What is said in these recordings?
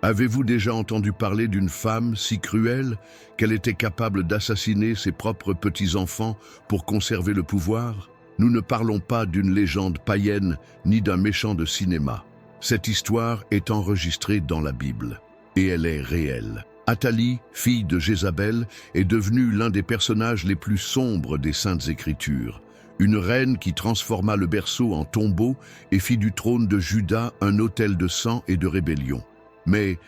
Avez-vous déjà entendu parler d'une femme si cruelle qu'elle était capable d'assassiner ses propres petits-enfants pour conserver le pouvoir? Nous ne parlons pas d'une légende païenne ni d'un méchant de cinéma. Cette histoire est enregistrée dans la Bible et elle est réelle. Athalie, fille de Jézabel, est devenue l'un des personnages les plus sombres des Saintes Écritures. Une reine qui transforma le berceau en tombeau et fit du trône de Juda un autel de sang et de rébellion. Mais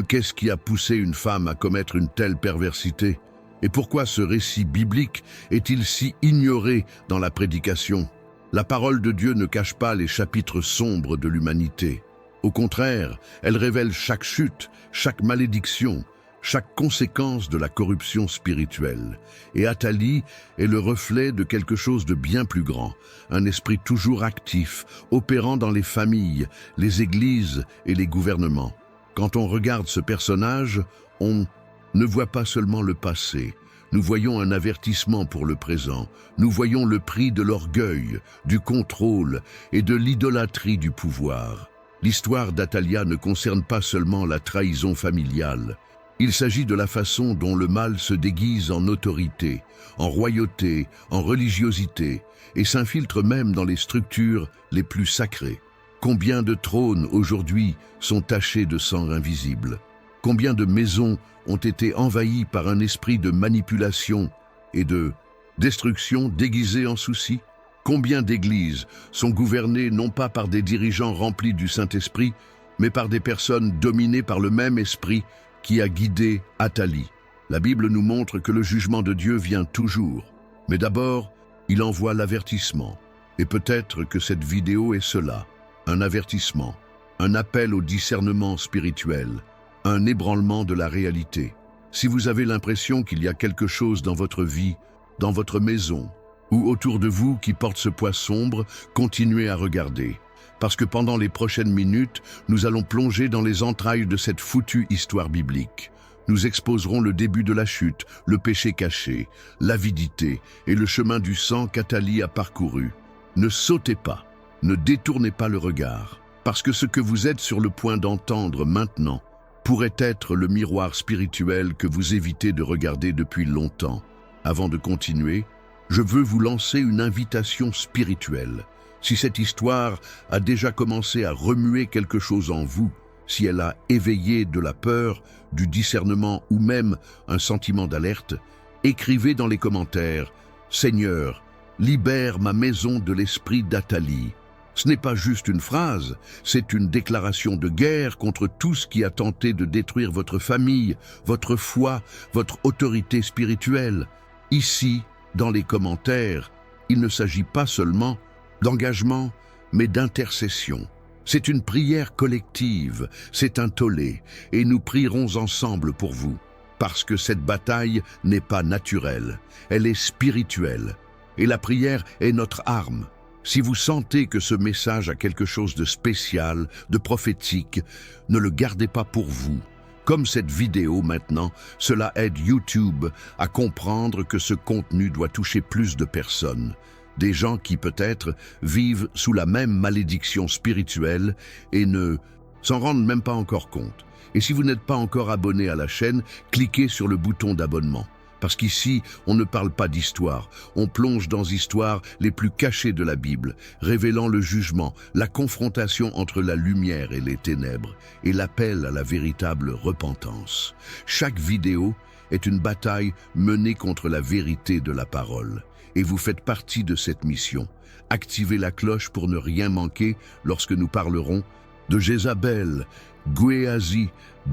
qu'est-ce qui a poussé une femme à commettre une telle perversité? Et pourquoi ce récit biblique est-il si ignoré dans la prédication? La parole de Dieu ne cache pas les chapitres sombres de l'humanité. Au contraire, elle révèle chaque chute, chaque malédiction, chaque conséquence de la corruption spirituelle. Et Athalie est le reflet de quelque chose de bien plus grand, un esprit toujours actif, opérant dans les familles, les églises et les gouvernements. Quand on regarde ce personnage, on ne voit pas seulement le passé. Nous voyons un avertissement pour le présent. Nous voyons le prix de l'orgueil, du contrôle et de l'idolâtrie du pouvoir. L'histoire d'Athalia ne concerne pas seulement la trahison familiale. Il s'agit de la façon dont le mal se déguise en autorité, en royauté, en religiosité, et s'infiltre même dans les structures les plus sacrées. Combien de trônes aujourd'hui sont tachés de sang invisible? Combien de maisons ont été envahies par un esprit de manipulation et de destruction déguisé en souci? Combien d'églises sont gouvernées non pas par des dirigeants remplis du Saint-Esprit, mais par des personnes dominées par le même esprit qui a guidé Athalie? La Bible nous montre que le jugement de Dieu vient toujours. Mais d'abord, il envoie l'avertissement. Et peut-être que cette vidéo est cela. Un avertissement, un appel au discernement spirituel, un ébranlement de la réalité. Si vous avez l'impression qu'il y a quelque chose dans votre vie, dans votre maison, ou autour de vous qui porte ce poids sombre, continuez à regarder. Parce que pendant les prochaines minutes, nous allons plonger dans les entrailles de cette foutue histoire biblique. Nous exposerons le début de la chute, le péché caché, l'avidité et le chemin du sang qu'Athalie a parcouru. Ne sautez pas. Ne détournez pas le regard, parce que ce que vous êtes sur le point d'entendre maintenant pourrait être le miroir spirituel que vous évitez de regarder depuis longtemps. Avant de continuer, je veux vous lancer une invitation spirituelle. Si cette histoire a déjà commencé à remuer quelque chose en vous, si elle a éveillé de la peur, du discernement ou même un sentiment d'alerte, écrivez dans les commentaires « Seigneur, libère ma maison de l'esprit d'Athalie ». Ce n'est pas juste une phrase, c'est une déclaration de guerre contre tout ce qui a tenté de détruire votre famille, votre foi, votre autorité spirituelle. Ici, dans les commentaires, il ne s'agit pas seulement d'engagement, mais d'intercession. C'est une prière collective, c'est un tollé, et nous prierons ensemble pour vous, parce que cette bataille n'est pas naturelle, elle est spirituelle, et la prière est notre arme. Si vous sentez que ce message a quelque chose de spécial, de prophétique, ne le gardez pas pour vous. Comme cette vidéo maintenant, cela aide YouTube à comprendre que ce contenu doit toucher plus de personnes. Des gens qui peut-être vivent sous la même malédiction spirituelle et ne s'en rendent même pas encore compte. Et si vous n'êtes pas encore abonné à la chaîne, cliquez sur le bouton d'abonnement. Parce qu'ici, on ne parle pas d'histoire, on plonge dans histoires les plus cachées de la Bible, révélant le jugement, la confrontation entre la lumière et les ténèbres, et l'appel à la véritable repentance. Chaque vidéo est une bataille menée contre la vérité de la parole. Et vous faites partie de cette mission. Activez la cloche pour ne rien manquer lorsque nous parlerons de Jézabel, Géasi,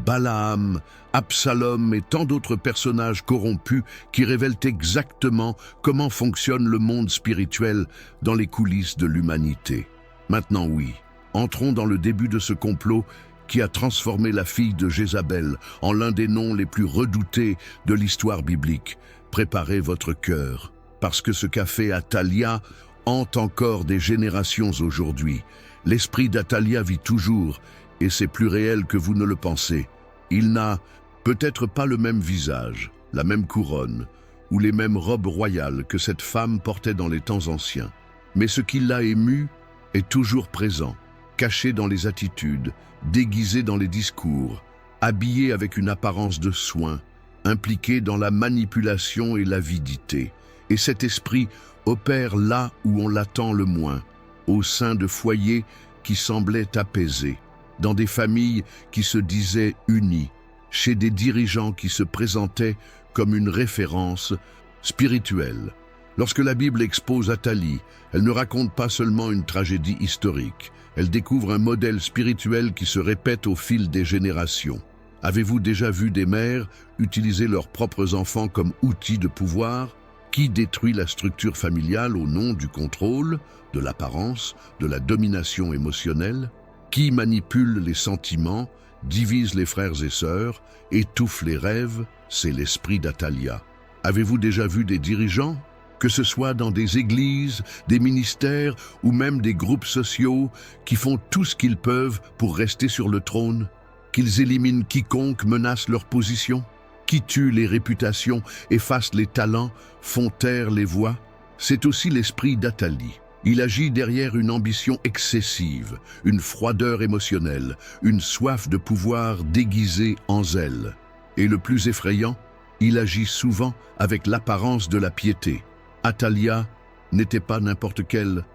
Balaam, Absalom et tant d'autres personnages corrompus qui révèlent exactement comment fonctionne le monde spirituel dans les coulisses de l'humanité. Maintenant oui, entrons dans le début de ce complot qui a transformé la fille de Jézabel en l'un des noms les plus redoutés de l'histoire biblique. Préparez votre cœur, parce que ce qu'a fait Athalia hante encore des générations aujourd'hui. L'esprit d'Athalia vit toujours, et c'est plus réel que vous ne le pensez. Il n'a peut-être pas le même visage, la même couronne, ou les mêmes robes royales que cette femme portait dans les temps anciens. Mais ce qui l'a ému est toujours présent, caché dans les attitudes, déguisé dans les discours, habillée avec une apparence de soin, impliquée dans la manipulation et l'avidité. Et cet esprit opère là où on l'attend le moins, au sein de foyers qui semblaient apaisés, dans des familles qui se disaient unies, chez des dirigeants qui se présentaient comme une référence spirituelle. Lorsque la Bible expose Athalie, elle ne raconte pas seulement une tragédie historique, elle découvre un modèle spirituel qui se répète au fil des générations. Avez-vous déjà vu des mères utiliser leurs propres enfants comme outils de pouvoir? Qui détruit la structure familiale au nom du contrôle, de l'apparence, de la domination émotionnelle? Qui manipule les sentiments, divise les frères et sœurs, étouffe les rêves? C'est l'esprit d'Athalia. Avez-vous déjà vu des dirigeants, que ce soit dans des églises, des ministères ou même des groupes sociaux, qui font tout ce qu'ils peuvent pour rester sur le trône? Qu'ils éliminent quiconque menace leur position? Qui tue les réputations, efface les talents, font taire les voix? C'est aussi l'esprit d'Athalie. Il agit derrière une ambition excessive, une froideur émotionnelle, une soif de pouvoir déguisée en zèle. Et le plus effrayant, il agit souvent avec l'apparence de la piété. Athalia n'était pas n'importe quelle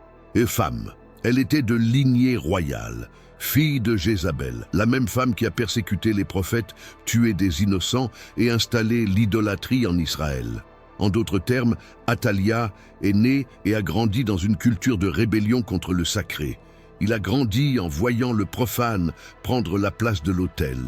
femme. Elle était de lignée royale, fille de Jézabel, la même femme qui a persécuté les prophètes, tué des innocents et installé l'idolâtrie en Israël. En d'autres termes, Athalia est née et a grandi dans une culture de rébellion contre le sacré. Il a grandi en voyant le profane prendre la place de l'autel.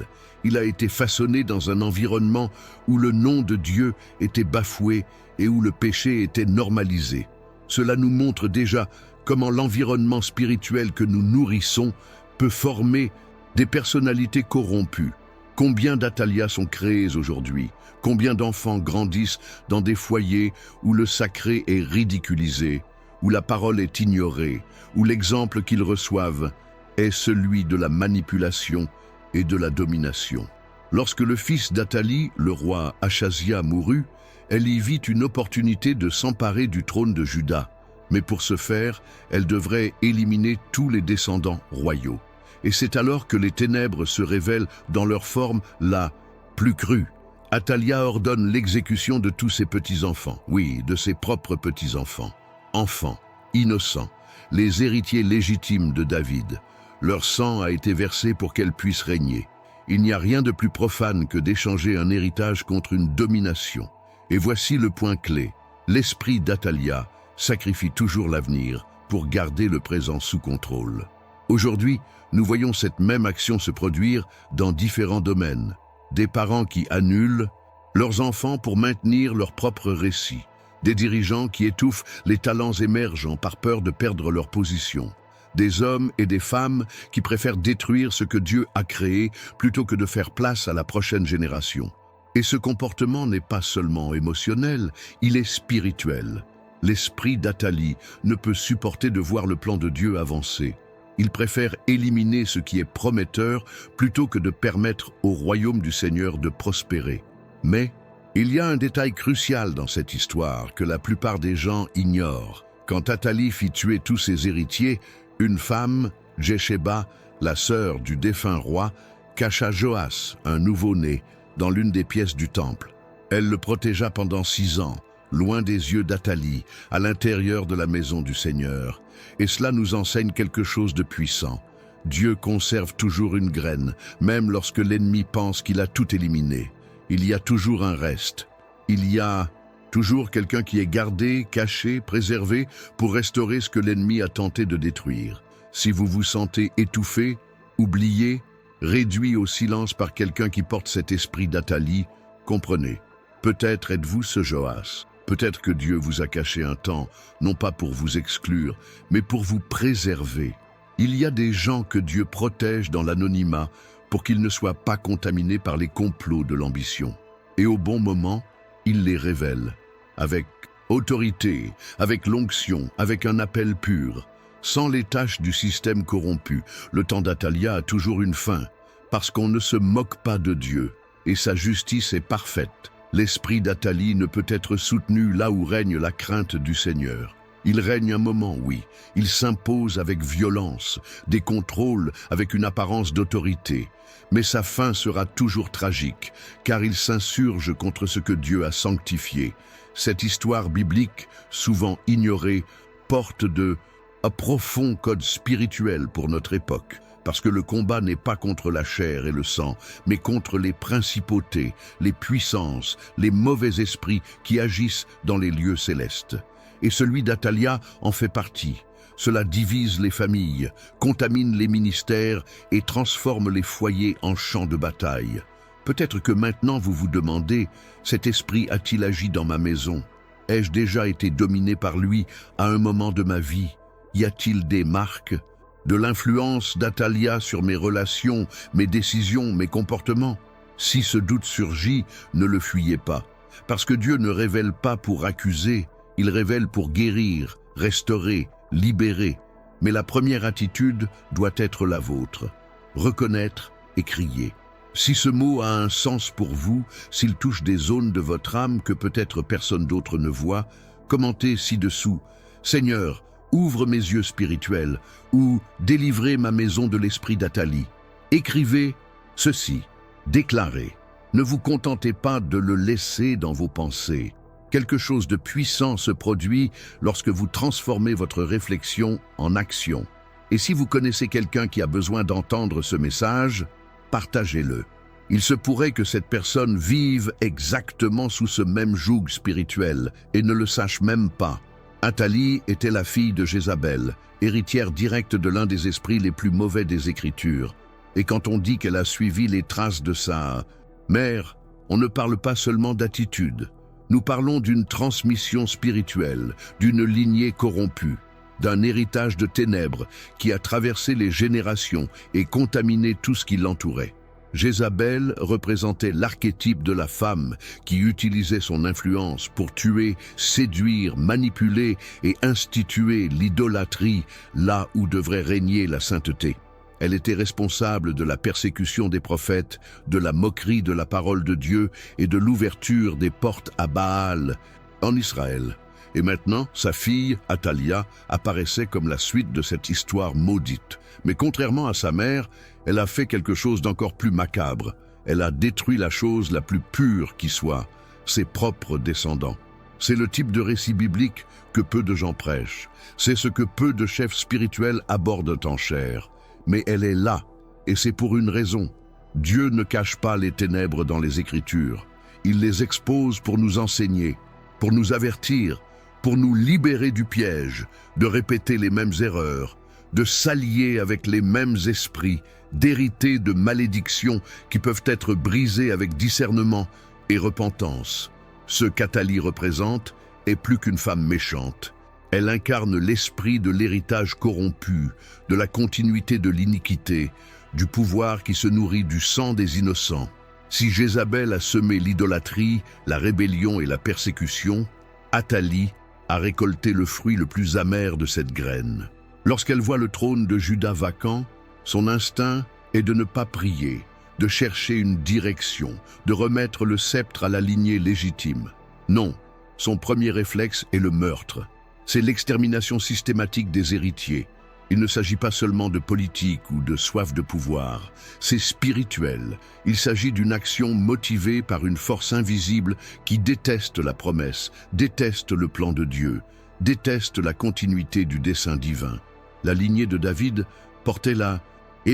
Il a été façonné dans un environnement où le nom de Dieu était bafoué et où le péché était normalisé. Cela nous montre déjà comment l'environnement spirituel que nous nourrissons peut former des personnalités corrompues. Combien d'Athalia sont créées aujourd'hui? Combien d'enfants grandissent dans des foyers où le sacré est ridiculisé, où la parole est ignorée, où l'exemple qu'ils reçoivent est celui de la manipulation et de la domination? Lorsque le fils d'Athalie, le roi Achazia, mourut, elle y vit une opportunité de s'emparer du trône de Juda. Mais pour ce faire, elle devrait éliminer tous les descendants royaux. Et c'est alors que les ténèbres se révèlent dans leur forme la plus crue. Athalia ordonne l'exécution de tous ses petits-enfants, oui, de ses propres petits-enfants. Enfants, innocents, les héritiers légitimes de David. Leur sang a été versé pour qu'elle puisse régner. Il n'y a rien de plus profane que d'échanger un héritage contre une domination. Et voici le point clé. L'esprit d'Athalia sacrifie toujours l'avenir pour garder le présent sous contrôle. Aujourd'hui, nous voyons cette même action se produire dans différents domaines. Des parents qui annulent leurs enfants pour maintenir leur propre récit. Des dirigeants qui étouffent les talents émergents par peur de perdre leur position. Des hommes et des femmes qui préfèrent détruire ce que Dieu a créé plutôt que de faire place à la prochaine génération. Et ce comportement n'est pas seulement émotionnel, il est spirituel. L'esprit d'Athalie ne peut supporter de voir le plan de Dieu avancer. Il préfère éliminer ce qui est prometteur plutôt que de permettre au royaume du Seigneur de prospérer. Mais il y a un détail crucial dans cette histoire que la plupart des gens ignorent. Quand Athalie fit tuer tous ses héritiers, une femme, Jésheba, la sœur du défunt roi, cacha Joas, un nouveau-né, dans l'une des pièces du temple. Elle le protégea pendant 6 ans, loin des yeux d'Athalie, à l'intérieur de la maison du Seigneur. Et cela nous enseigne quelque chose de puissant. Dieu conserve toujours une graine, même lorsque l'ennemi pense qu'il a tout éliminé. Il y a toujours un reste. Il y a toujours quelqu'un qui est gardé, caché, préservé pour restaurer ce que l'ennemi a tenté de détruire. Si vous vous sentez étouffé, oublié, réduit au silence par quelqu'un qui porte cet esprit d'Athalie, comprenez. Peut-être êtes-vous ce Joas. Peut-être que Dieu vous a caché un temps, non pas pour vous exclure, mais pour vous préserver. Il y a des gens que Dieu protège dans l'anonymat pour qu'ils ne soient pas contaminés par les complots de l'ambition. Et au bon moment, il les révèle, avec autorité, avec l'onction, avec un appel pur, sans les tâches du système corrompu. Le temps d'Athalia a toujours une fin, parce qu'on ne se moque pas de Dieu, et sa justice est parfaite. L'esprit d'Athalie ne peut être soutenu là où règne la crainte du Seigneur. Il règne un moment, oui. Il s'impose avec violence, des contrôles avec une apparence d'autorité. Mais sa fin sera toujours tragique, car il s'insurge contre ce que Dieu a sanctifié. Cette histoire biblique, souvent ignorée, porte un profond code spirituel pour notre époque. Parce que le combat n'est pas contre la chair et le sang, mais contre les principautés, les puissances, les mauvais esprits qui agissent dans les lieux célestes. Et celui d'Athalia en fait partie. Cela divise les familles, contamine les ministères et transforme les foyers en champs de bataille. Peut-être que maintenant vous vous demandez, cet esprit a-t-il agi dans ma maison? Ai-je déjà été dominé par lui à un moment de ma vie? Y a-t-il des marques de l'influence d'Athalia sur mes relations, mes décisions, mes comportements? Si ce doute surgit, ne le fuyez pas. Parce que Dieu ne révèle pas pour accuser, il révèle pour guérir, restaurer, libérer. Mais la première attitude doit être la vôtre. Reconnaître et crier. Si ce mot a un sens pour vous, s'il touche des zones de votre âme que peut-être personne d'autre ne voit, commentez ci-dessous. Seigneur, ouvre mes yeux spirituels, ou délivrez ma maison de l'esprit d'Athalie. Écrivez ceci, déclarez. Ne vous contentez pas de le laisser dans vos pensées. Quelque chose de puissant se produit lorsque vous transformez votre réflexion en action. Et si vous connaissez quelqu'un qui a besoin d'entendre ce message, partagez-le. Il se pourrait que cette personne vive exactement sous ce même joug spirituel et ne le sache même pas. Athalie était la fille de Jézabel, héritière directe de l'un des esprits les plus mauvais des Écritures. Et quand on dit qu'elle a suivi les traces de sa mère, on ne parle pas seulement d'attitude. Nous parlons d'une transmission spirituelle, d'une lignée corrompue, d'un héritage de ténèbres qui a traversé les générations et contaminé tout ce qui l'entourait. Jézabel représentait l'archétype de la femme qui utilisait son influence pour tuer, séduire, manipuler et instituer l'idolâtrie là où devrait régner la sainteté. Elle était responsable de la persécution des prophètes, de la moquerie de la parole de Dieu et de l'ouverture des portes à Baal en Israël. Et maintenant, sa fille, Athalia, apparaissait comme la suite de cette histoire maudite. Mais contrairement à sa mère, elle a fait quelque chose d'encore plus macabre. Elle a détruit la chose la plus pure qui soit, ses propres descendants. C'est le type de récit biblique que peu de gens prêchent. C'est ce que peu de chefs spirituels abordent en chair. Mais elle est là, et c'est pour une raison. Dieu ne cache pas les ténèbres dans les Écritures. Il les expose pour nous enseigner, pour nous avertir, pour nous libérer du piège, de répéter les mêmes erreurs, de s'allier avec les mêmes esprits, d'hériter de malédictions qui peuvent être brisées avec discernement et repentance. Ce qu'Athalie représente est plus qu'une femme méchante. Elle incarne l'esprit de l'héritage corrompu, de la continuité de l'iniquité, du pouvoir qui se nourrit du sang des innocents. Si Jézabel a semé l'idolâtrie, la rébellion et la persécution, Athalie a récolté le fruit le plus amer de cette graine. Lorsqu'elle voit le trône de Juda vacant, son instinct est de ne pas prier, de chercher une direction, de remettre le sceptre à la lignée légitime. Non, son premier réflexe est le meurtre. C'est l'extermination systématique des héritiers. Il ne s'agit pas seulement de politique ou de soif de pouvoir, c'est spirituel. Il s'agit d'une action motivée par une force invisible qui déteste la promesse, déteste le plan de Dieu, déteste la continuité du dessein divin. La lignée de David portait la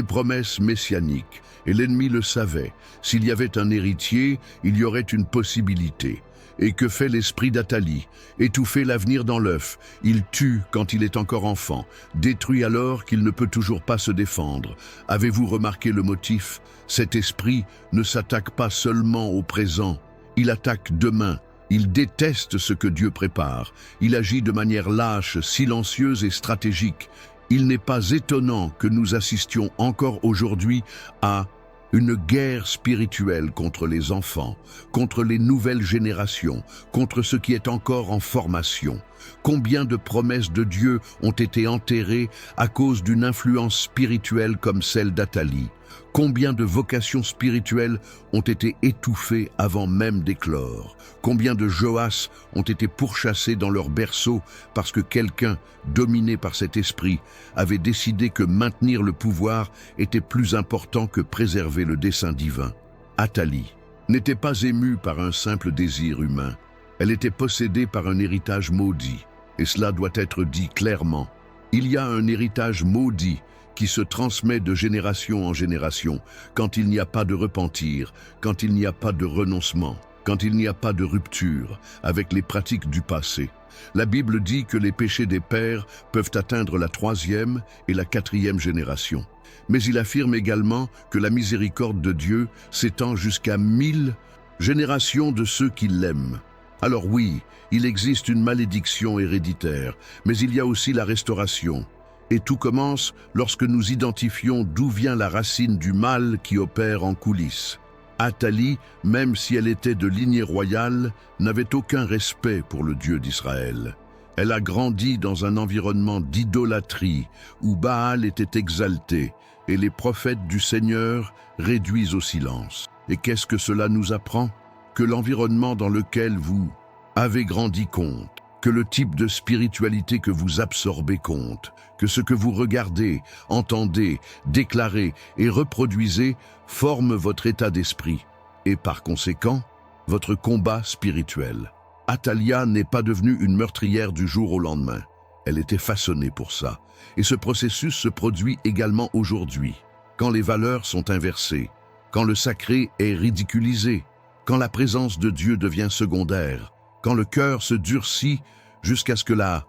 promesse messianique, et l'ennemi le savait. S'il y avait un héritier, il y aurait une possibilité. Et que fait l'esprit d'Athalie? Étouffer l'avenir dans l'œuf. Il tue quand il est encore enfant, détruit alors qu'il ne peut toujours pas se défendre. Avez-vous remarqué le motif? Cet esprit ne s'attaque pas seulement au présent, il attaque demain. Il déteste ce que Dieu prépare. Il agit de manière lâche, silencieuse et stratégique. Il n'est pas étonnant que nous assistions encore aujourd'hui à une guerre spirituelle contre les enfants, contre les nouvelles générations, contre ce qui est encore en formation. Combien de promesses de Dieu ont été enterrées à cause d'une influence spirituelle comme celle d'Athalie? Combien de vocations spirituelles ont été étouffées avant même d'éclore? Combien de Joas ont été pourchassés dans leur berceau parce que quelqu'un, dominé par cet esprit, avait décidé que maintenir le pouvoir était plus important que préserver le dessein divin? Athalie n'était pas émue par un simple désir humain. Elle était possédée par un héritage maudit, et cela doit être dit clairement. Il y a un héritage maudit qui se transmet de génération en génération, quand il n'y a pas de repentir, quand il n'y a pas de renoncement, quand il n'y a pas de rupture avec les pratiques du passé. La Bible dit que les péchés des pères peuvent atteindre la 3e et la 4e génération. Mais il affirme également que la miséricorde de Dieu s'étend jusqu'à 1000 générations de ceux qui l'aiment. Alors oui, il existe une malédiction héréditaire, mais il y a aussi la restauration. Et tout commence lorsque nous identifions d'où vient la racine du mal qui opère en coulisses. Athalie, même si elle était de lignée royale, n'avait aucun respect pour le Dieu d'Israël. Elle a grandi dans un environnement d'idolâtrie où Baal était exalté et les prophètes du Seigneur réduits au silence. Et qu'est-ce que cela nous apprend? Que l'environnement dans lequel vous avez grandi compte, que le type de spiritualité que vous absorbez compte, que ce que vous regardez, entendez, déclarez et reproduisez forme votre état d'esprit et par conséquent, votre combat spirituel. Athalia n'est pas devenue une meurtrière du jour au lendemain. Elle était façonnée pour ça. Et ce processus se produit également aujourd'hui, quand les valeurs sont inversées, quand le sacré est ridiculisé, quand la présence de Dieu devient secondaire, quand le cœur se durcit jusqu'à ce que la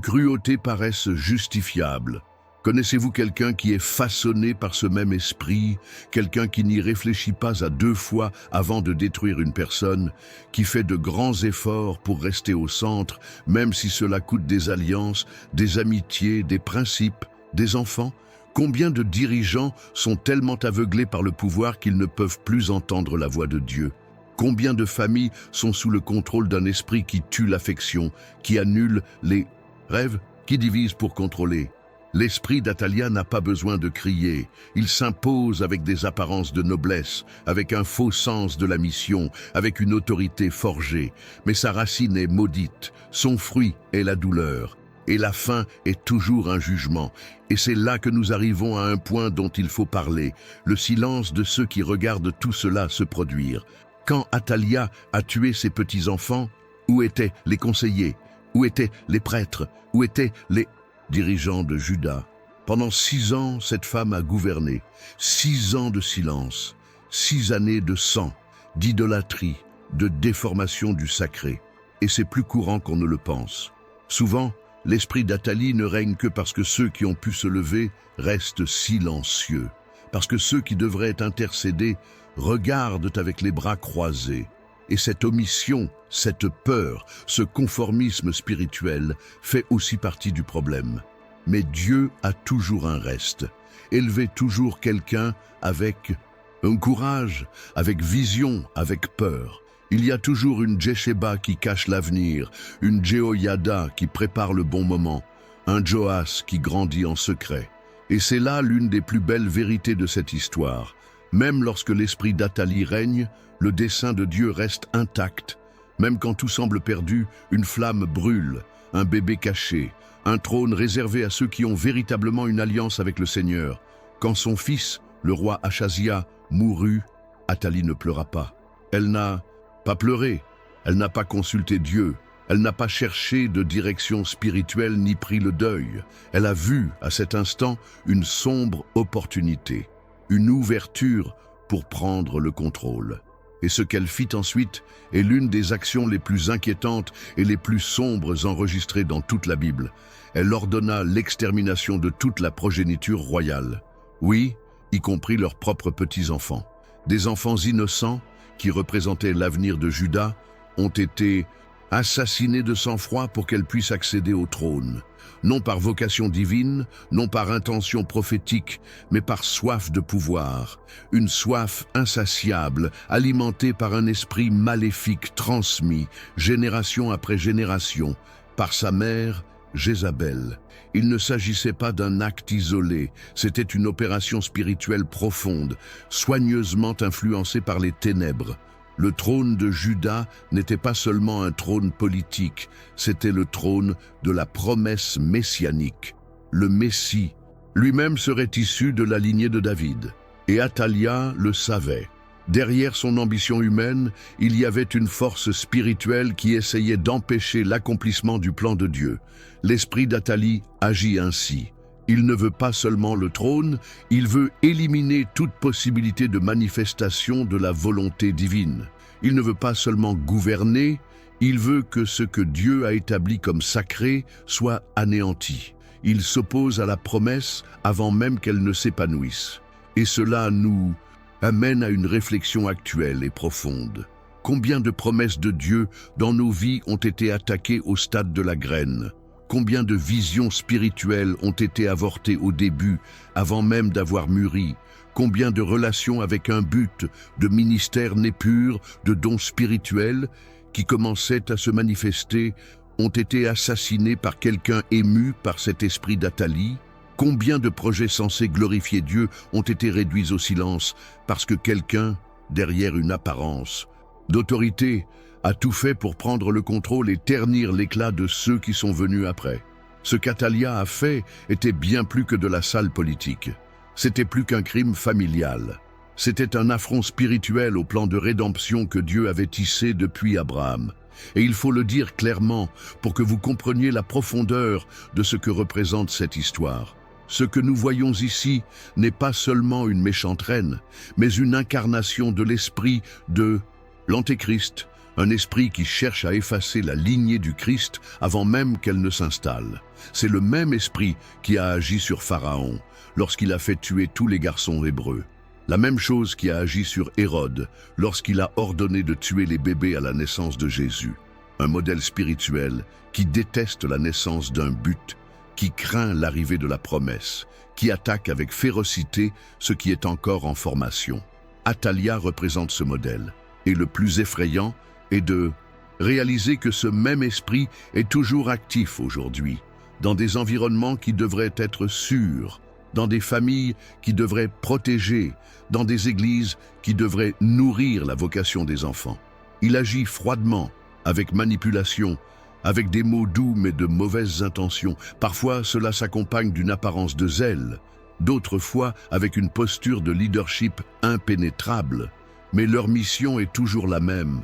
cruauté paraisse justifiable. Connaissez-vous quelqu'un qui est façonné par ce même esprit, quelqu'un qui n'y réfléchit pas à 2 fois avant de détruire une personne, qui fait de grands efforts pour rester au centre, même si cela coûte des alliances, des amitiés, des principes, des enfants? Combien de dirigeants sont tellement aveuglés par le pouvoir qu'ils ne peuvent plus entendre la voix de Dieu? Combien de familles sont sous le contrôle d'un esprit qui tue l'affection, qui annule les rêves, qui divise pour contrôler? L'esprit d'Athalia n'a pas besoin de crier. Il s'impose avec des apparences de noblesse, avec un faux sens de la mission, avec une autorité forgée. Mais sa racine est maudite, son fruit est la douleur. Et la fin est toujours un jugement. Et c'est là que nous arrivons à un point dont il faut parler, le silence de ceux qui regardent tout cela se produire. Quand Athalia a tué ses petits-enfants, où étaient les conseillers? Où étaient les prêtres? Où étaient les dirigeants de Juda? Pendant 6 ans, cette femme a gouverné. 6 ans de silence, 6 années de sang, d'idolâtrie, de déformation du sacré. Et c'est plus courant qu'on ne le pense. Souvent, l'esprit d'Athalie ne règne que parce que ceux qui ont pu se lever restent silencieux, parce que ceux qui devraient intercéder regardent avec les bras croisés. Et cette omission, cette peur, ce conformisme spirituel fait aussi partie du problème. Mais Dieu a toujours un reste. Élevez toujours quelqu'un avec un courage, avec vision, avec peur. Il y a toujours une Jesheba qui cache l'avenir, une Jehoiada qui prépare le bon moment, un Joas qui grandit en secret. Et c'est là l'une des plus belles vérités de cette histoire. Même lorsque l'esprit d'Athalie règne, le dessein de Dieu reste intact. Même quand tout semble perdu, une flamme brûle, un bébé caché, un trône réservé à ceux qui ont véritablement une alliance avec le Seigneur. Quand son fils, le roi Achazia, mourut, Athalie ne pleura pas. Elle n'a pas pleuré, elle n'a pas consulté Dieu, elle n'a pas cherché de direction spirituelle ni pris le deuil. Elle a vu, à cet instant, une sombre opportunité, une ouverture pour prendre le contrôle. Et ce qu'elle fit ensuite est l'une des actions les plus inquiétantes et les plus sombres enregistrées dans toute la Bible. Elle ordonna l'extermination de toute la progéniture royale. Oui, y compris leurs propres petits-enfants. Des enfants innocents, qui représentaient l'avenir de Juda, ont été assassinés de sang-froid pour qu'elle puisse accéder au trône. Non par vocation divine, non par intention prophétique, mais par soif de pouvoir. Une soif insatiable, alimentée par un esprit maléfique transmis, génération après génération, par sa mère Jézabel. Il ne s'agissait pas d'un acte isolé, c'était une opération spirituelle profonde, soigneusement influencée par les ténèbres. Le trône de Juda n'était pas seulement un trône politique, c'était le trône de la promesse messianique. Le Messie lui-même serait issu de la lignée de David. Et Athalia le savait. Derrière son ambition humaine, il y avait une force spirituelle qui essayait d'empêcher l'accomplissement du plan de Dieu. L'esprit d'Athalie agit ainsi. Il ne veut pas seulement le trône, il veut éliminer toute possibilité de manifestation de la volonté divine. Il ne veut pas seulement gouverner, il veut que ce que Dieu a établi comme sacré soit anéanti. Il s'oppose à la promesse avant même qu'elle ne s'épanouisse. Et cela nous amène à une réflexion actuelle et profonde. Combien de promesses de Dieu dans nos vies ont été attaquées au stade de la graine? Combien de visions spirituelles ont été avortées au début, avant même d'avoir mûri? Combien de relations avec un but, de ministères nés purs, de dons spirituels, qui commençaient à se manifester, ont été assassinés par quelqu'un ému par cet esprit d'Athalie? Combien de projets censés glorifier Dieu ont été réduits au silence parce que quelqu'un, derrière une apparence d'autorité, a tout fait pour prendre le contrôle et ternir l'éclat de ceux qui sont venus après? Ce qu'Athalia a fait était bien plus que de la sale politique. C'était plus qu'un crime familial. C'était un affront spirituel au plan de rédemption que Dieu avait tissé depuis Abraham. Et il faut le dire clairement pour que vous compreniez la profondeur de ce que représente cette histoire. Ce que nous voyons ici n'est pas seulement une méchante reine, mais une incarnation de l'esprit de l'Antéchrist, un esprit qui cherche à effacer la lignée du Christ avant même qu'elle ne s'installe. C'est le même esprit qui a agi sur Pharaon lorsqu'il a fait tuer tous les garçons hébreux. La même chose qui a agi sur Hérode lorsqu'il a ordonné de tuer les bébés à la naissance de Jésus. Un modèle spirituel qui déteste la naissance d'un but, qui craint l'arrivée de la promesse, qui attaque avec férocité ce qui est encore en formation. Athalia représente ce modèle. Et le plus effrayant est de réaliser que ce même esprit est toujours actif aujourd'hui, dans des environnements qui devraient être sûrs, dans des familles qui devraient protéger, dans des églises qui devraient nourrir la vocation des enfants. Il agit froidement, avec manipulation, avec des mots doux mais de mauvaises intentions. Parfois, cela s'accompagne d'une apparence de zèle, d'autres fois avec une posture de leadership impénétrable. Mais leur mission est toujours la même,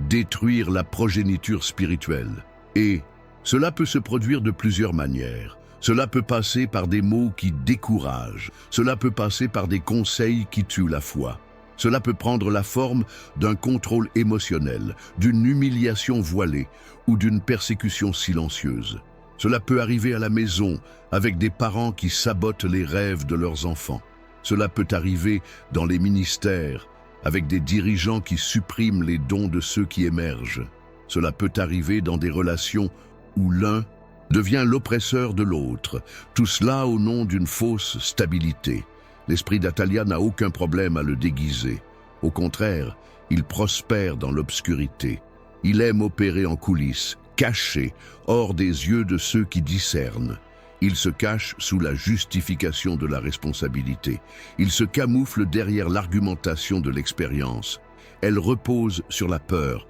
détruire la progéniture spirituelle. Et cela peut se produire de plusieurs manières. Cela peut passer par des mots qui découragent. Cela peut passer par des conseils qui tuent la foi. Cela peut prendre la forme d'un contrôle émotionnel, d'une humiliation voilée ou d'une persécution silencieuse. Cela peut arriver à la maison avec des parents qui sabotent les rêves de leurs enfants. Cela peut arriver dans les ministères avec des dirigeants qui suppriment les dons de ceux qui émergent. Cela peut arriver dans des relations où l'un devient l'oppresseur de l'autre, tout cela au nom d'une fausse stabilité. L'esprit d'Athalia n'a aucun problème à le déguiser. Au contraire, il prospère dans l'obscurité. Il aime opérer en coulisses, caché, hors des yeux de ceux qui discernent. Il se cache sous la justification de la responsabilité. Il se camoufle derrière l'argumentation de l'expérience. Elle repose sur la peur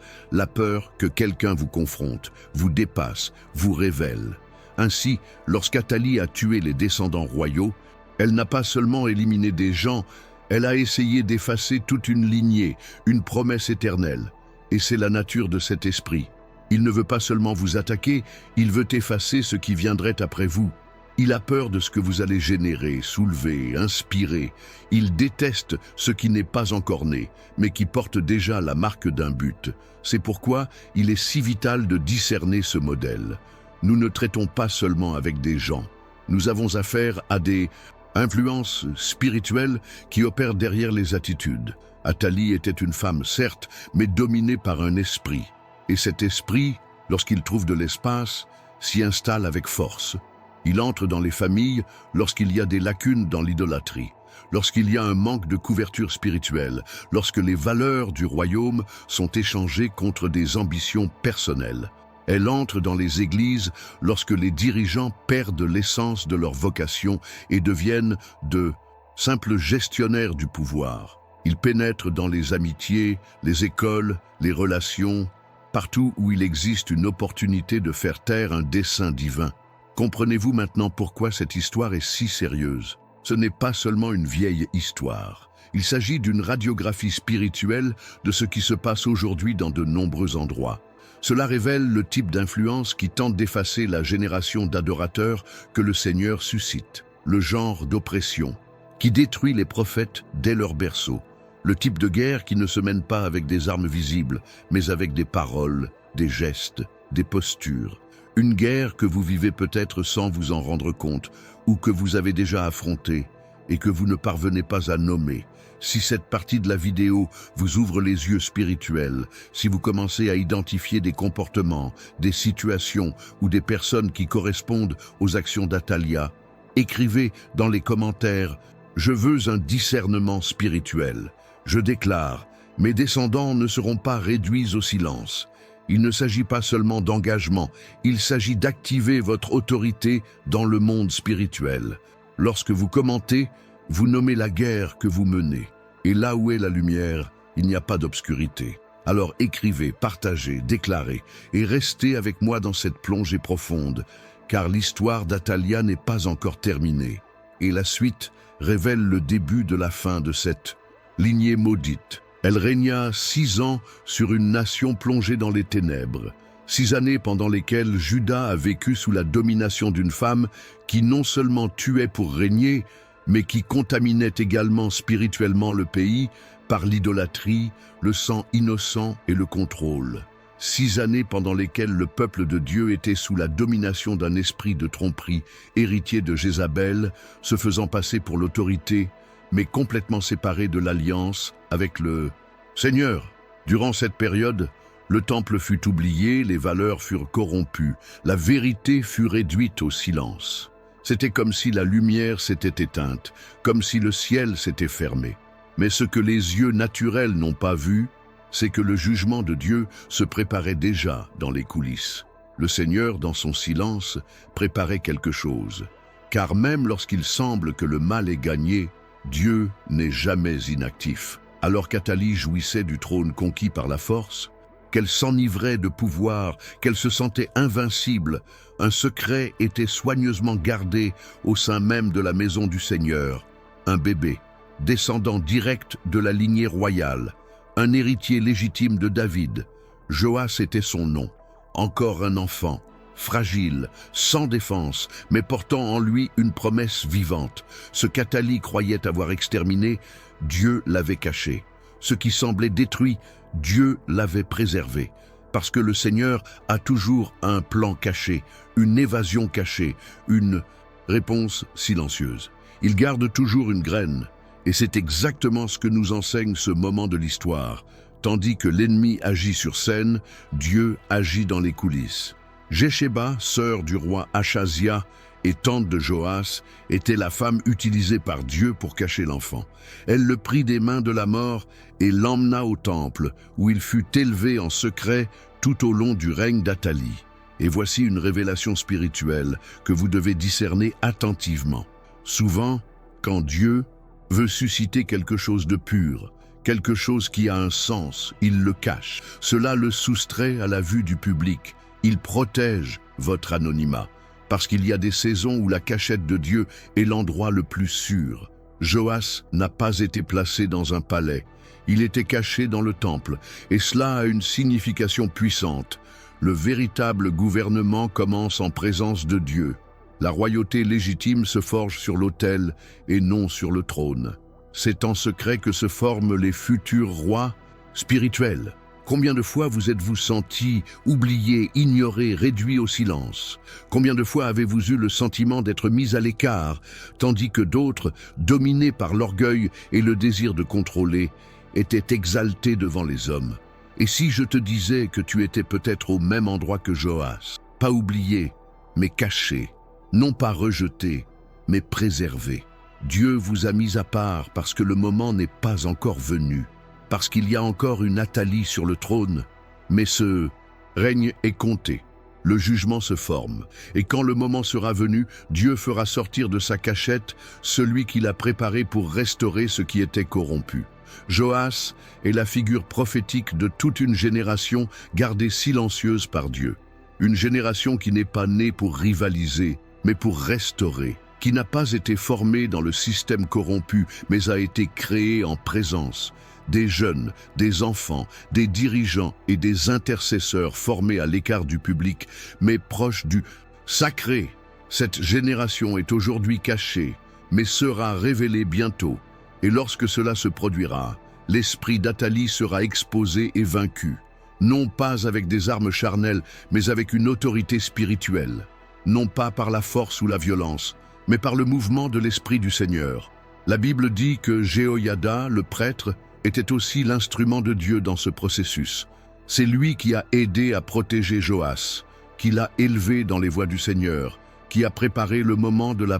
que quelqu'un vous confronte, vous dépasse, vous révèle. Ainsi, lorsqu'Athalie a tué les descendants royaux, elle n'a pas seulement éliminé des gens, elle a essayé d'effacer toute une lignée, une promesse éternelle. Et c'est la nature de cet esprit. Il ne veut pas seulement vous attaquer, il veut effacer ce qui viendrait après vous. Il a peur de ce que vous allez générer, soulever, inspirer. Il déteste ce qui n'est pas encore né, mais qui porte déjà la marque d'un but. C'est pourquoi il est si vital de discerner ce modèle. Nous ne traitons pas seulement avec des gens. Nous avons affaire à des influences spirituelles qui opèrent derrière les attitudes. Athalie était une femme, certes, mais dominée par un esprit. Et cet esprit, lorsqu'il trouve de l'espace, s'y installe avec force. Il entre dans les familles lorsqu'il y a des lacunes dans l'idolâtrie, lorsqu'il y a un manque de couverture spirituelle, lorsque les valeurs du royaume sont échangées contre des ambitions personnelles. Elle entre dans les églises lorsque les dirigeants perdent l'essence de leur vocation et deviennent de simples gestionnaires du pouvoir. Ils pénètrent dans les amitiés, les écoles, les relations, partout où il existe une opportunité de faire taire un dessein divin. Comprenez-vous maintenant pourquoi cette histoire est si sérieuse? Ce n'est pas seulement une vieille histoire. Il s'agit d'une radiographie spirituelle de ce qui se passe aujourd'hui dans de nombreux endroits. Cela révèle le type d'influence qui tente d'effacer la génération d'adorateurs que le Seigneur suscite, le genre d'oppression qui détruit les prophètes dès leur berceau, le type de guerre qui ne se mène pas avec des armes visibles, mais avec des paroles, des gestes, des postures. Une guerre que vous vivez peut-être sans vous en rendre compte, ou que vous avez déjà affrontée et que vous ne parvenez pas à nommer. Si cette partie de la vidéo vous ouvre les yeux spirituels, si vous commencez à identifier des comportements, des situations ou des personnes qui correspondent aux actions d'Athalia, écrivez dans les commentaires « Je veux un discernement spirituel ». Je déclare « Mes descendants ne seront pas réduits au silence ». Il ne s'agit pas seulement d'engagement, il s'agit d'activer votre autorité dans le monde spirituel. Lorsque vous commentez, vous nommez la guerre que vous menez. Et là où est la lumière, il n'y a pas d'obscurité. Alors écrivez, partagez, déclarez et restez avec moi dans cette plongée profonde, car l'histoire d'Athalia n'est pas encore terminée. Et la suite révèle le début de la fin de cette lignée maudite. Elle régna 6 ans sur une nation plongée dans les ténèbres. 6 années pendant lesquelles Juda a vécu sous la domination d'une femme qui non seulement tuait pour régner, mais qui contaminait également spirituellement le pays par l'idolâtrie, le sang innocent et le contrôle. 6 années pendant lesquelles le peuple de Dieu était sous la domination d'un esprit de tromperie, héritier de Jézabel, se faisant passer pour l'autorité, mais complètement séparé de l'alliance avec le Seigneur. Durant cette période, le temple fut oublié, les valeurs furent corrompues, la vérité fut réduite au silence. C'était comme si la lumière s'était éteinte, comme si le ciel s'était fermé. Mais ce que les yeux naturels n'ont pas vu, c'est que le jugement de Dieu se préparait déjà dans les coulisses. Le Seigneur, dans son silence, préparait quelque chose. Car même lorsqu'il semble que le mal est gagné, Dieu n'est jamais inactif. Alors qu'Athalie jouissait du trône conquis par la force, qu'elle s'enivrait de pouvoir, qu'elle se sentait invincible, un secret était soigneusement gardé au sein même de la maison du Seigneur. Un bébé, descendant direct de la lignée royale, un héritier légitime de David. Joas était son nom, encore un enfant, fragile, sans défense, mais portant en lui une promesse vivante. Ce qu'Athalie croyait avoir exterminé, Dieu l'avait caché. Ce qui semblait détruit, Dieu l'avait préservé. Parce que le Seigneur a toujours un plan caché, une évasion cachée, une réponse silencieuse. Il garde toujours une graine, et c'est exactement ce que nous enseigne ce moment de l'histoire. Tandis que l'ennemi agit sur scène, Dieu agit dans les coulisses. Jéchéba, sœur du roi Achazia et tante de Joas, était la femme utilisée par Dieu pour cacher l'enfant. Elle le prit des mains de la mort et l'emmena au temple, où il fut élevé en secret tout au long du règne d'Athalie. Et voici une révélation spirituelle que vous devez discerner attentivement. Souvent, quand Dieu veut susciter quelque chose de pur, quelque chose qui a un sens, il le cache. Cela le soustrait à la vue du public. Il protège votre anonymat, parce qu'il y a des saisons où la cachette de Dieu est l'endroit le plus sûr. Joas n'a pas été placé dans un palais, il était caché dans le temple, et cela a une signification puissante. Le véritable gouvernement commence en présence de Dieu. La royauté légitime se forge sur l'autel et non sur le trône. C'est en secret que se forment les futurs rois spirituels. Combien de fois vous êtes-vous senti oublié, ignoré, réduit au silence? Combien de fois avez-vous eu le sentiment d'être mis à l'écart, tandis que d'autres, dominés par l'orgueil et le désir de contrôler, étaient exaltés devant les hommes? Et si je te disais que tu étais peut-être au même endroit que Joas, pas oublié, mais caché, non pas rejeté, mais préservé? Dieu vous a mis à part parce que le moment n'est pas encore venu. Parce qu'il y a encore une Athalie sur le trône, mais ce règne est compté. le jugement se forme. Et quand le moment sera venu, Dieu fera sortir de sa cachette celui qu'il a préparé pour restaurer ce qui était corrompu. Joas est la figure prophétique de toute une génération gardée silencieuse par Dieu. Une génération qui n'est pas née pour rivaliser, mais pour restaurer, qui n'a pas été formée dans le système corrompu, mais a été créée en présence. Des jeunes, des enfants, des dirigeants et des intercesseurs formés à l'écart du public, mais proches du sacré. Cette génération est aujourd'hui cachée, mais sera révélée bientôt. Et lorsque cela se produira, l'esprit d'Athalie sera exposé et vaincu, non pas avec des armes charnelles, mais avec une autorité spirituelle, non pas par la force ou la violence, mais par le mouvement de l'Esprit du Seigneur. La Bible dit que Jéhoïada, le prêtre, était aussi l'instrument de Dieu dans ce processus. C'est lui qui a aidé à protéger Joas, qui l'a élevé dans les voies du Seigneur, qui a préparé le moment de la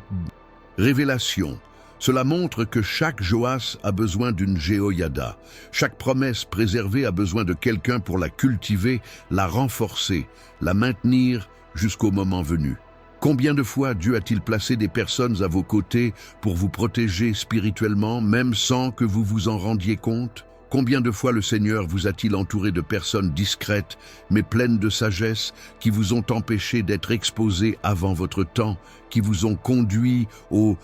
révélation. Cela montre que chaque Joas a besoin d'une Jéhoïada. Chaque promesse préservée a besoin de quelqu'un pour la cultiver, la renforcer, la maintenir jusqu'au moment venu. Combien de fois Dieu a-t-il placé des personnes à vos côtés pour vous protéger spirituellement, même sans que vous vous en rendiez compte? Combien de fois le Seigneur vous a-t-il entouré de personnes discrètes, mais pleines de sagesse, qui vous ont empêché d'être exposés avant votre temps, qui vous ont conduit au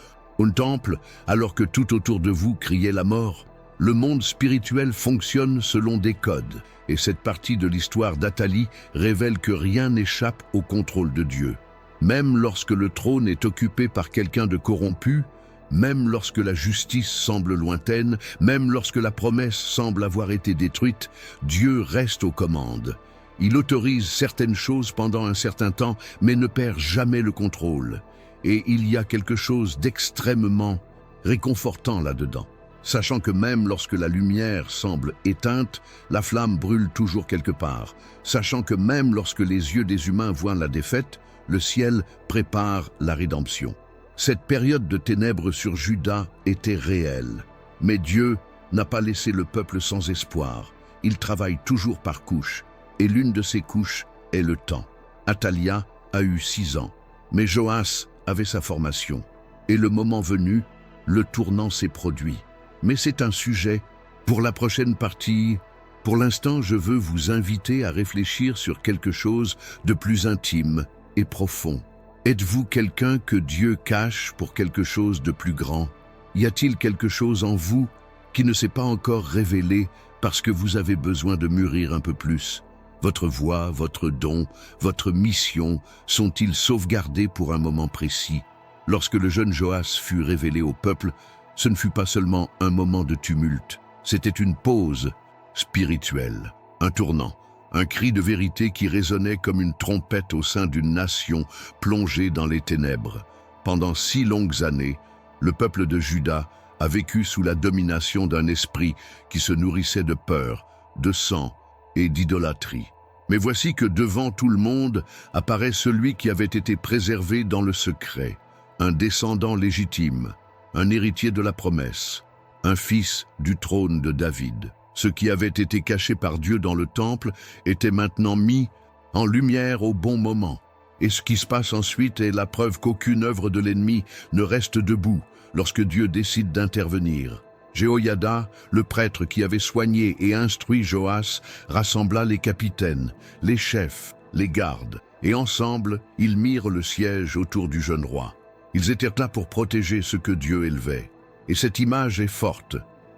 temple, alors que tout autour de vous criait la mort? Le monde spirituel fonctionne selon des codes, et cette partie de l'histoire d'Athalie révèle que rien n'échappe au contrôle de Dieu. Même lorsque le trône est occupé par quelqu'un de corrompu, même lorsque la justice semble lointaine, même lorsque la promesse semble avoir été détruite, Dieu reste aux commandes. Il autorise certaines choses pendant un certain temps, mais ne perd jamais le contrôle. Et il y a quelque chose d'extrêmement réconfortant là-dedans, sachant que même lorsque la lumière semble éteinte, la flamme brûle toujours quelque part, sachant que même lorsque les yeux des humains voient la défaite, le ciel prépare la rédemption. Cette période de ténèbres sur Juda était réelle, mais Dieu n'a pas laissé le peuple sans espoir. Il travaille toujours par couches, et l'une de ces couches est le temps. Athalia a eu 6 ans, mais Joas avait sa formation, et le moment venu, le tournant s'est produit. Mais c'est un sujet pour la prochaine partie. Pour l'instant, je veux vous inviter à réfléchir sur quelque chose de plus intime et profond. Êtes-vous quelqu'un que Dieu cache pour quelque chose de plus grand? Y a-t-il quelque chose en vous qui ne s'est pas encore révélé parce que vous avez besoin de mûrir un peu plus? Votre voix, votre don, votre mission sont-ils sauvegardés pour un moment précis? Lorsque le jeune Joas fut révélé au peuple, ce ne fut pas seulement un moment de tumulte, c'était une pause spirituelle, un tournant. Un cri de vérité qui résonnait comme une trompette au sein d'une nation plongée dans les ténèbres. Pendant 6 longues années, le peuple de Juda a vécu sous la domination d'un esprit qui se nourrissait de peur, de sang et d'idolâtrie. Mais voici que devant tout le monde apparaît celui qui avait été préservé dans le secret, un descendant légitime, un héritier de la promesse, un fils du trône de David. Ce qui avait été caché par Dieu dans le temple était maintenant mis en lumière au bon moment. Et ce qui se passe ensuite est la preuve qu'aucune œuvre de l'ennemi ne reste debout lorsque Dieu décide d'intervenir. Jéhoïada, le prêtre qui avait soigné et instruit Joas, rassembla les capitaines, les chefs, les gardes, et ensemble, ils mirent le siège autour du jeune roi. Ils étaient là pour protéger ce que Dieu élevait. Et cette image est forte,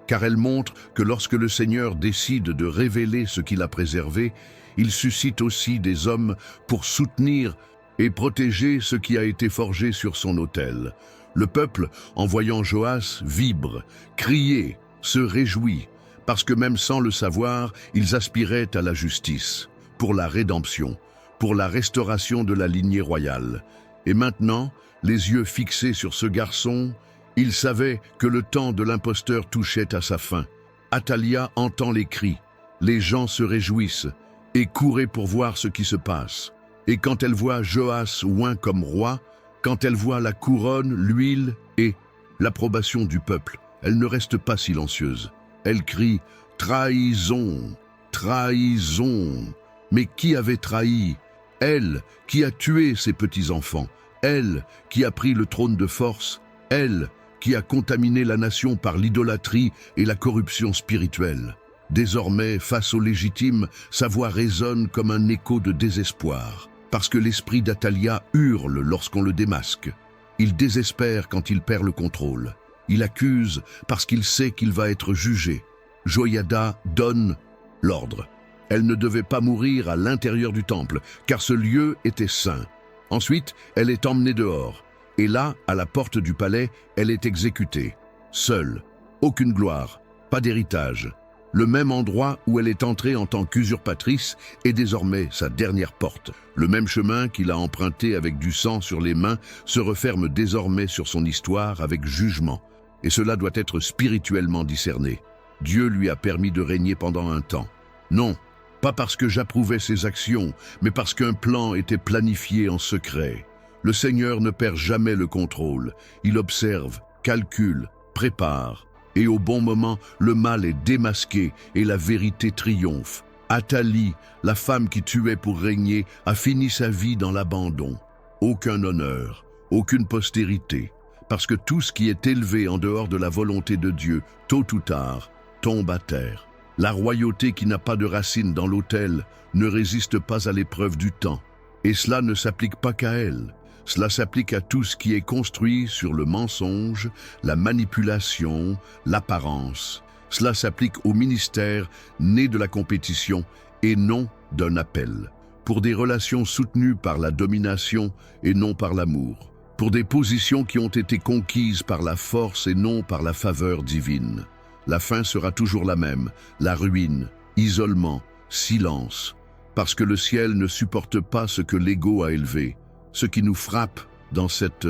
car elle montre que lorsque le Seigneur décide de révéler ce qu'il a préservé, il suscite aussi des hommes pour soutenir et protéger ce qui a été forgé sur son autel. Le peuple, en voyant Joas, vibre, crier, se réjouit, parce que même sans le savoir, ils aspiraient à la justice, pour la rédemption, pour la restauration de la lignée royale. Et maintenant, les yeux fixés sur ce garçon, il savait que le temps de l'imposteur touchait à sa fin. Athalia entend les cris, les gens se réjouissent et couraient pour voir ce qui se passe. Et quand elle voit Joas oint comme roi, quand elle voit la couronne, l'huile et l'approbation du peuple, elle ne reste pas silencieuse. Elle crie « Trahison, trahison !» Mais qui avait trahi? Elle qui a tué ses petits-enfants, elle qui a pris le trône de force, elle qui a contaminé la nation par l'idolâtrie et la corruption spirituelle. Désormais, face aux légitimes, sa voix résonne comme un écho de désespoir, parce que l'esprit d'Athalia hurle lorsqu'on le démasque. Il désespère quand il perd le contrôle. Il accuse parce qu'il sait qu'il va être jugé. Joiada donne l'ordre. Elle ne devait pas mourir à l'intérieur du temple, car ce lieu était saint. Ensuite, elle est emmenée dehors. Et là, à la porte du palais, elle est exécutée. Seule, aucune gloire, pas d'héritage. Le même endroit où elle est entrée en tant qu'usurpatrice est désormais sa dernière porte. Le même chemin qu'il a emprunté avec du sang sur les mains se referme désormais sur son histoire avec jugement. Et cela doit être spirituellement discerné. Dieu lui a permis de régner pendant un temps. Non, pas parce que j'approuvais ses actions, mais parce qu'un plan était planifié en secret. Le Seigneur ne perd jamais le contrôle. Il observe, calcule, prépare. Et au bon moment, le mal est démasqué et la vérité triomphe. Athalie, la femme qui tuait pour régner, a fini sa vie dans l'abandon. Aucun honneur, aucune postérité, parce que tout ce qui est élevé en dehors de la volonté de Dieu, tôt ou tard, tombe à terre. La royauté qui n'a pas de racines dans l'autel ne résiste pas à l'épreuve du temps. Et cela ne s'applique pas qu'à elle. Cela s'applique à tout ce qui est construit sur le mensonge, la manipulation, l'apparence. Cela s'applique au ministère né de la compétition et non d'un appel. Pour des relations soutenues par la domination et non par l'amour. Pour des positions qui ont été conquises par la force et non par la faveur divine. La fin sera toujours la même, la ruine, isolement, silence. Parce que le ciel ne supporte pas ce que l'ego a élevé. Ce qui nous frappe dans cette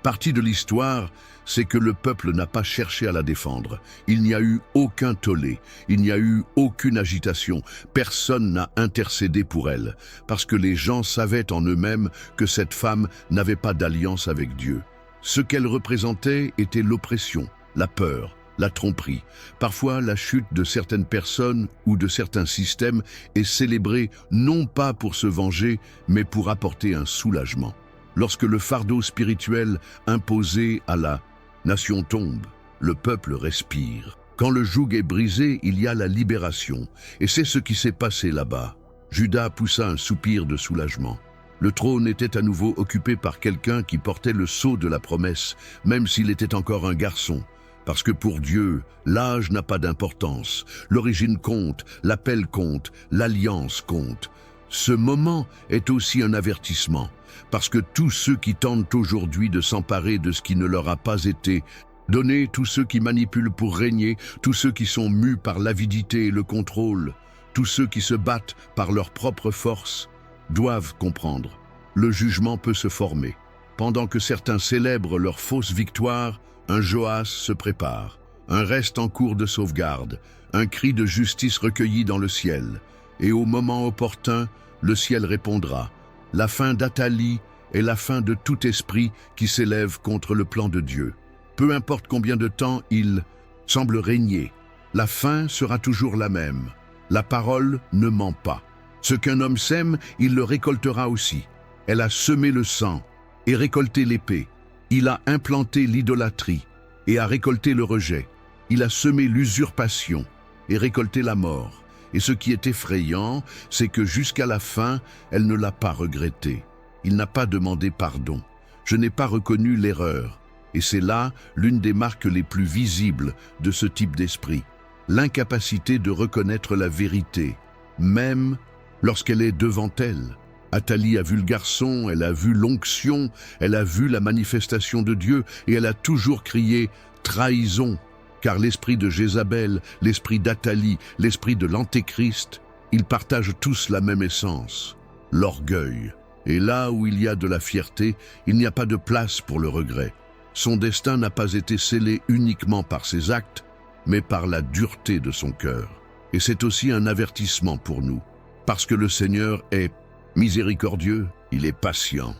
partie de l'histoire, c'est que le peuple n'a pas cherché à la défendre. Il n'y a eu aucun tollé, il n'y a eu aucune agitation, personne n'a intercédé pour elle, parce que les gens savaient en eux-mêmes que cette femme n'avait pas d'alliance avec Dieu. Ce qu'elle représentait était l'oppression, la peur, la tromperie. Parfois, la chute de certaines personnes ou de certains systèmes est célébrée non pas pour se venger, mais pour apporter un soulagement. Lorsque le fardeau spirituel imposé à la nation tombe, le peuple respire. Quand le joug est brisé, il y a la libération. Et c'est ce qui s'est passé là-bas. Juda poussa un soupir de soulagement. Le trône était à nouveau occupé par quelqu'un qui portait le sceau de la promesse, même s'il était encore un garçon. Parce que pour Dieu, l'âge n'a pas d'importance. L'origine compte, l'appel compte, l'alliance compte. Ce moment est aussi un avertissement, parce que tous ceux qui tentent aujourd'hui de s'emparer de ce qui ne leur a pas été donné, tous ceux qui manipulent pour régner, tous ceux qui sont mus par l'avidité et le contrôle, tous ceux qui se battent par leur propre force, doivent comprendre. Le jugement peut se former. Pendant que certains célèbrent leur fausse victoire, un Joas se prépare, un reste en cours de sauvegarde, un cri de justice recueilli dans le ciel. Et au moment opportun, le ciel répondra. La fin d'Athalie est la fin de tout esprit qui s'élève contre le plan de Dieu. Peu importe combien de temps il semble régner, la fin sera toujours la même. La parole ne ment pas. Ce qu'un homme sème, il le récoltera aussi. Elle a semé le sang et récolté l'épée. Il a implanté l'idolâtrie et a récolté le rejet. Il a semé l'usurpation et récolté la mort. Et ce qui est effrayant, c'est que jusqu'à la fin, elle ne l'a pas regretté. Il n'a pas demandé pardon. Je n'ai pas reconnu l'erreur. Et c'est là l'une des marques les plus visibles de ce type d'esprit. L'incapacité de reconnaître la vérité, même lorsqu'elle est devant elle. Athalie a vu le garçon, elle a vu l'onction, elle a vu la manifestation de Dieu et elle a toujours crié « trahison ». Car l'esprit de Jézabel, l'esprit d'Athalie, l'esprit de l'Antéchrist, ils partagent tous la même essence, l'orgueil. Et là où il y a de la fierté, il n'y a pas de place pour le regret. Son destin n'a pas été scellé uniquement par ses actes, mais par la dureté de son cœur. Et c'est aussi un avertissement pour nous, parce que le Seigneur est miséricordieux, il est patient,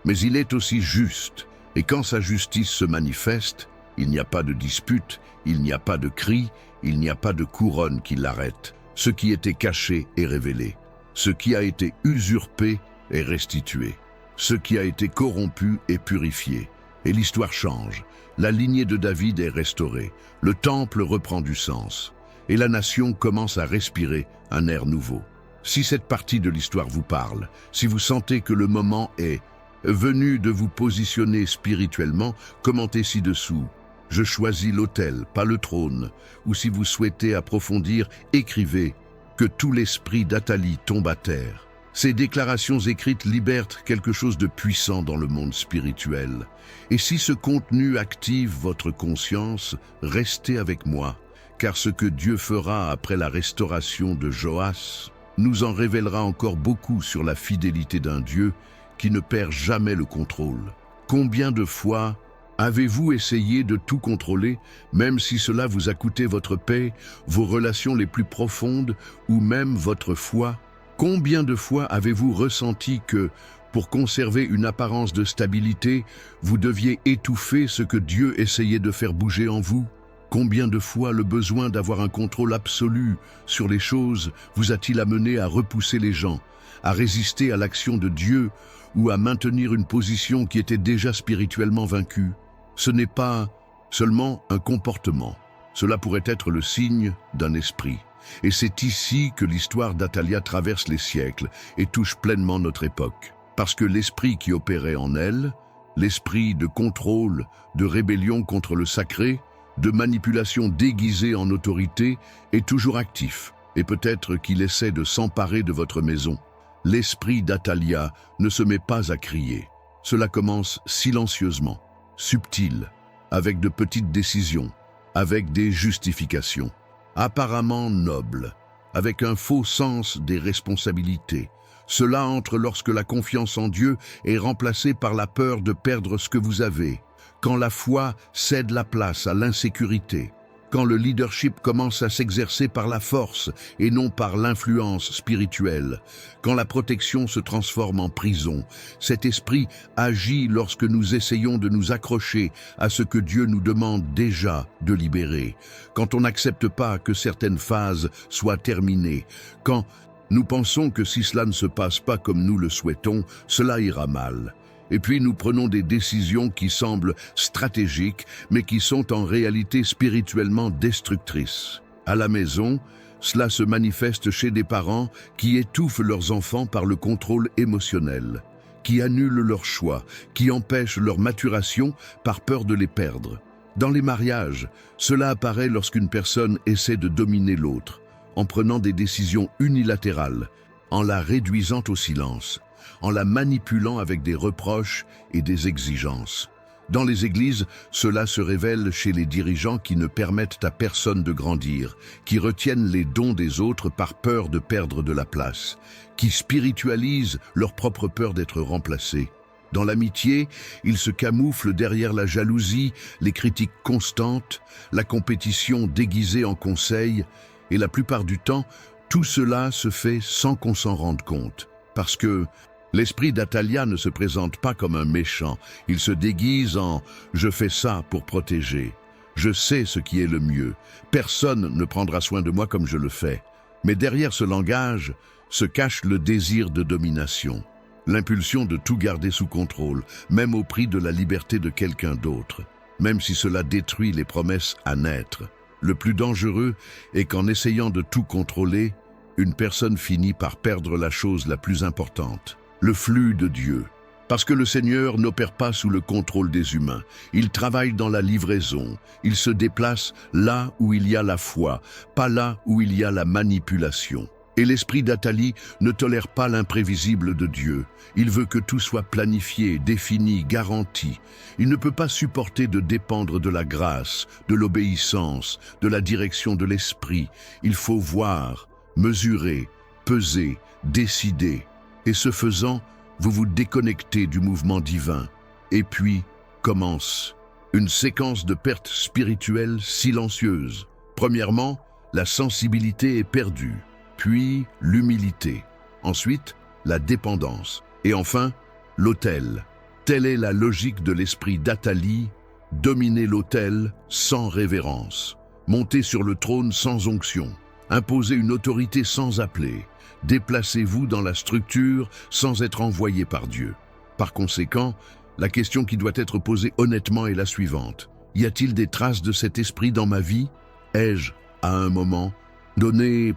mais il est aussi juste. Et quand sa justice se manifeste, il n'y a pas de dispute, il n'y a pas de cri, il n'y a pas de couronne qui l'arrête. Ce qui était caché est révélé. Ce qui a été usurpé est restitué. Ce qui a été corrompu est purifié. Et l'histoire change. La lignée de David est restaurée. Le temple reprend du sens. Et la nation commence à respirer un air nouveau. Si cette partie de l'histoire vous parle, si vous sentez que le moment est venu de vous positionner spirituellement, commentez ci-dessous. Je choisis l'autel, pas le trône. Ou si vous souhaitez approfondir, écrivez que tout l'esprit d'Athalie tombe à terre. Ces déclarations écrites libèrent quelque chose de puissant dans le monde spirituel. Et si ce contenu active votre conscience, restez avec moi, car ce que Dieu fera après la restauration de Joas nous en révélera encore beaucoup sur la fidélité d'un Dieu qui ne perd jamais le contrôle. Combien de fois avez-vous essayé de tout contrôler, même si cela vous a coûté votre paix, vos relations les plus profondes ou même votre foi? Combien de fois avez-vous ressenti que, pour conserver une apparence de stabilité, vous deviez étouffer ce que Dieu essayait de faire bouger en vous? Combien de fois le besoin d'avoir un contrôle absolu sur les choses vous a-t-il amené à repousser les gens, à résister à l'action de Dieu ou à maintenir une position qui était déjà spirituellement vaincue? Ce n'est pas seulement un comportement. Cela pourrait être le signe d'un esprit. Et c'est ici que l'histoire d'Athalia traverse les siècles et touche pleinement notre époque. Parce que l'esprit qui opérait en elle, l'esprit de contrôle, de rébellion contre le sacré, de manipulation déguisée en autorité, est toujours actif. Et peut-être qu'il essaie de s'emparer de votre maison. L'esprit d'Athalia ne se met pas à crier. Cela commence silencieusement, subtil, avec de petites décisions, avec des justifications, apparemment nobles, avec un faux sens des responsabilités. Cela entre lorsque la confiance en Dieu est remplacée par la peur de perdre ce que vous avez, quand la foi cède la place à l'insécurité, quand le leadership commence à s'exercer par la force et non par l'influence spirituelle, quand la protection se transforme en prison. Cet esprit agit lorsque nous essayons de nous accrocher à ce que Dieu nous demande déjà de libérer, quand on n'accepte pas que certaines phases soient terminées, quand nous pensons que si cela ne se passe pas comme nous le souhaitons, cela ira mal. Et puis nous prenons des décisions qui semblent stratégiques, mais qui sont en réalité spirituellement destructrices. À la maison, cela se manifeste chez des parents qui étouffent leurs enfants par le contrôle émotionnel, qui annulent leurs choix, qui empêchent leur maturation par peur de les perdre. Dans les mariages, cela apparaît lorsqu'une personne essaie de dominer l'autre, en prenant des décisions unilatérales, en la réduisant au silence, en la manipulant avec des reproches et des exigences. Dans les églises, cela se révèle chez les dirigeants qui ne permettent à personne de grandir, qui retiennent les dons des autres par peur de perdre de la place, qui spiritualisent leur propre peur d'être remplacés. Dans l'amitié, ils se camouflent derrière la jalousie, les critiques constantes, la compétition déguisée en conseil, et la plupart du temps, tout cela se fait sans qu'on s'en rende compte, parce que l'esprit d'Athalia ne se présente pas comme un méchant, il se déguise en « je fais ça pour protéger ». Je sais ce qui est le mieux, personne ne prendra soin de moi comme je le fais. Mais derrière ce langage se cache le désir de domination, l'impulsion de tout garder sous contrôle, même au prix de la liberté de quelqu'un d'autre, même si cela détruit les promesses à naître. Le plus dangereux est qu'en essayant de tout contrôler, une personne finit par perdre la chose la plus importante, le flux de Dieu. Parce que le Seigneur n'opère pas sous le contrôle des humains. Il travaille dans la livraison. Il se déplace là où il y a la foi, pas là où il y a la manipulation. Et l'esprit d'Athalie ne tolère pas l'imprévisible de Dieu. Il veut que tout soit planifié, défini, garanti. Il ne peut pas supporter de dépendre de la grâce, de l'obéissance, de la direction de l'esprit. Il faut voir, mesurer, peser, décider. Et ce faisant, vous vous déconnectez du mouvement divin. Et puis commence une séquence de pertes spirituelles silencieuses. Premièrement, la sensibilité est perdue. Puis l'humilité, ensuite la dépendance, et enfin l'autel. Telle est la logique de l'esprit d'Athalie, dominer l'autel sans révérence, monter sur le trône sans onction. Imposez une autorité sans appeler. Déplacez-vous dans la structure sans être envoyé par Dieu. Par conséquent, la question qui doit être posée honnêtement est la suivante. Y a-t-il des traces de cet esprit dans ma vie? Ai-je, à un moment,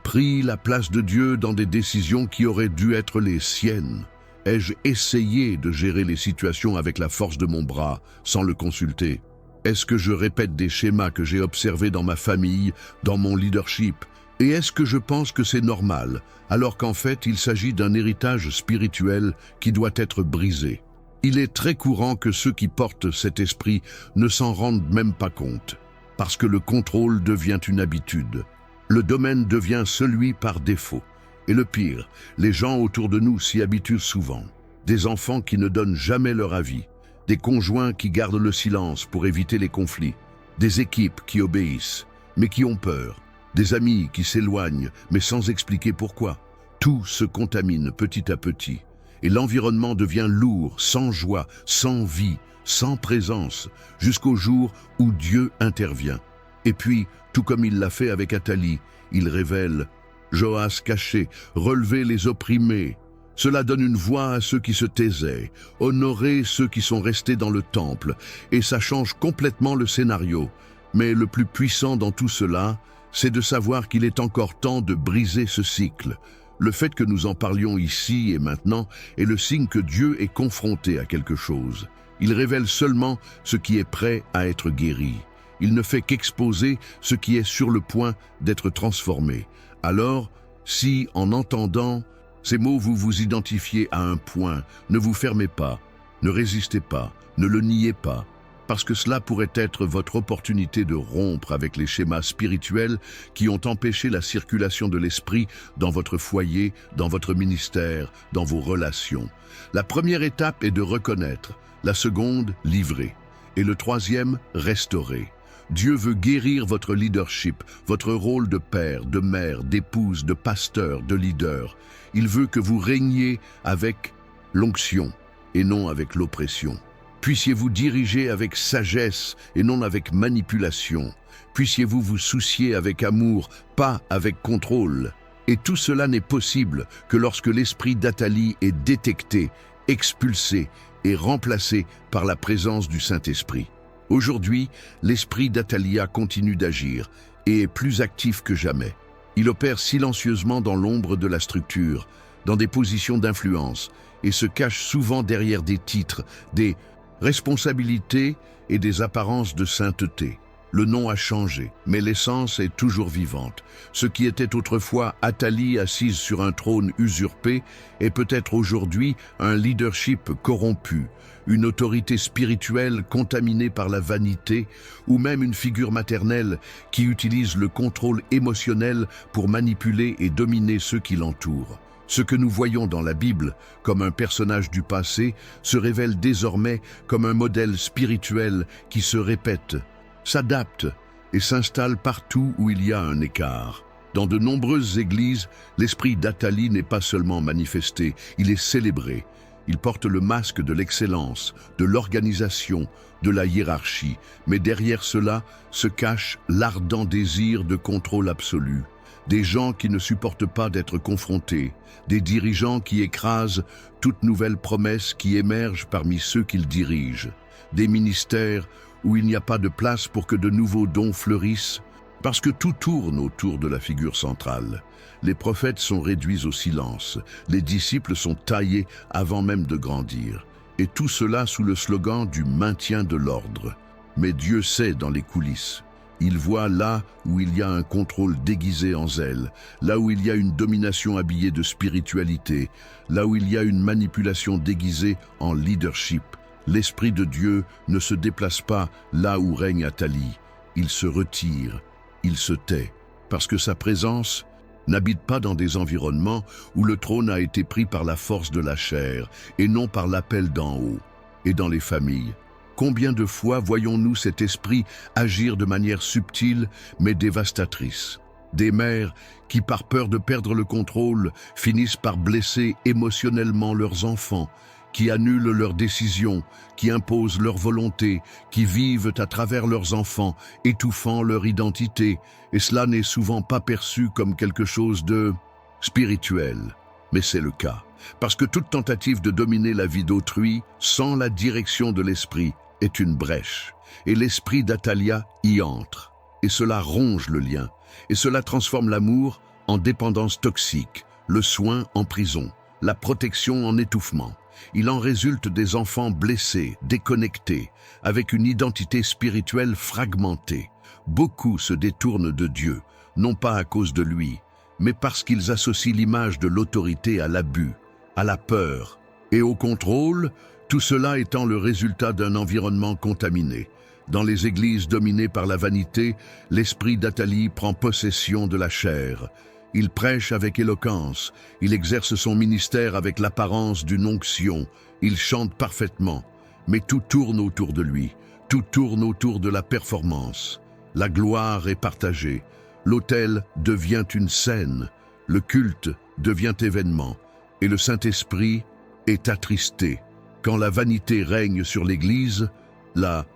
pris la place de Dieu dans des décisions qui auraient dû être les siennes? Ai-je essayé de gérer les situations avec la force de mon bras, sans le consulter? Est-ce que je répète des schémas que j'ai observés dans ma famille, dans mon leadership? Et est-ce que je pense que c'est normal, alors qu'en fait il s'agit d'un héritage spirituel qui doit être brisé? Il est très courant que ceux qui portent cet esprit ne s'en rendent même pas compte, parce que le contrôle devient une habitude. Le domaine devient celui par défaut. Et le pire, les gens autour de nous s'y habituent souvent. Des enfants qui ne donnent jamais leur avis, des conjoints qui gardent le silence pour éviter les conflits, des équipes qui obéissent, mais qui ont peur, des amis qui s'éloignent, mais sans expliquer pourquoi. Tout se contamine petit à petit, et l'environnement devient lourd, sans joie, sans vie, sans présence, jusqu'au jour où Dieu intervient. Et puis, tout comme il l'a fait avec Athalie, il révèle Joas caché, relever les opprimés. Cela donne une voix à ceux qui se taisaient, honorer ceux qui sont restés dans le temple, et ça change complètement le scénario. Mais le plus puissant dans tout cela, c'est de savoir qu'il est encore temps de briser ce cycle. Le fait que nous en parlions ici et maintenant est le signe que Dieu est confronté à quelque chose. Il révèle seulement ce qui est prêt à être guéri. Il ne fait qu'exposer ce qui est sur le point d'être transformé. Alors, si, en entendant ces mots, vous vous identifiez à un point, ne vous fermez pas, ne résistez pas, ne le niez pas, parce que cela pourrait être votre opportunité de rompre avec les schémas spirituels qui ont empêché la circulation de l'esprit dans votre foyer, dans votre ministère, dans vos relations. La première étape est de reconnaître, la seconde, livrer, et le troisième, restaurer. Dieu veut guérir votre leadership, votre rôle de père, de mère, d'épouse, de pasteur, de leader. Il veut que vous régniez avec l'onction et non avec l'oppression. Puissiez-vous diriger avec sagesse et non avec manipulation. Puissiez-vous vous soucier avec amour, pas avec contrôle. Et tout cela n'est possible que lorsque l'esprit d'Athalie est détecté, expulsé et remplacé par la présence du Saint-Esprit. Aujourd'hui, l'esprit d'Athalia continue d'agir et est plus actif que jamais. Il opère silencieusement dans l'ombre de la structure, dans des positions d'influence, et se cache souvent derrière des titres, des responsabilités et des apparences de sainteté. Le nom a changé, mais l'essence est toujours vivante. Ce qui était autrefois Athalie assise sur un trône usurpé est peut-être aujourd'hui un leadership corrompu, une autorité spirituelle contaminée par la vanité ou même une figure maternelle qui utilise le contrôle émotionnel pour manipuler et dominer ceux qui l'entourent. Ce que nous voyons dans la Bible comme un personnage du passé se révèle désormais comme un modèle spirituel qui se répète, s'adapte et s'installe partout où il y a un écart. Dans de nombreuses églises, l'esprit d'Athalie n'est pas seulement manifesté, il est célébré. Il porte le masque de l'excellence, de l'organisation, de la hiérarchie, mais derrière cela se cache l'ardent désir de contrôle absolu. Des gens qui ne supportent pas d'être confrontés, des dirigeants qui écrasent toute nouvelle promesse qui émerge parmi ceux qu'ils dirigent, des ministères où il n'y a pas de place pour que de nouveaux dons fleurissent, parce que tout tourne autour de la figure centrale. Les prophètes sont réduits au silence, les disciples sont taillés avant même de grandir, et tout cela sous le slogan du maintien de l'ordre. Mais Dieu sait dans les coulisses. Il voit là où il y a un contrôle déguisé en zèle, là où il y a une domination habillée de spiritualité, là où il y a une manipulation déguisée en leadership. L'Esprit de Dieu ne se déplace pas là où règne Athalie. Il se retire, il se tait, parce que sa présence n'habite pas dans des environnements où le trône a été pris par la force de la chair et non par l'appel d'en haut. Et dans les familles, combien de fois voyons-nous cet esprit agir de manière subtile mais dévastatrice? Des mères qui, par peur de perdre le contrôle, finissent par blesser émotionnellement leurs enfants, qui annulent leurs décisions, qui imposent leur volonté, qui vivent à travers leurs enfants, étouffant leur identité, et cela n'est souvent pas perçu comme quelque chose de spirituel. Mais c'est le cas, parce que toute tentative de dominer la vie d'autrui sans la direction de l'esprit est une brèche, et l'esprit d'Athalia y entre, et cela ronge le lien, et cela transforme l'amour en dépendance toxique, le soin en prison, la protection en étouffement. Il en résulte des enfants blessés, déconnectés, avec une identité spirituelle fragmentée. Beaucoup se détournent de Dieu, non pas à cause de lui, mais parce qu'ils associent l'image de l'autorité à l'abus, à la peur et au contrôle, tout cela étant le résultat d'un environnement contaminé. Dans les églises dominées par la vanité, l'esprit d'Athalie prend possession de la chair. Il prêche avec éloquence, il exerce son ministère avec l'apparence d'une onction, il chante parfaitement, mais tout tourne autour de lui, tout tourne autour de la performance. La gloire est partagée, l'autel devient une scène, le culte devient événement, et le Saint-Esprit est attristé. Quand la vanité règne sur l'Église, la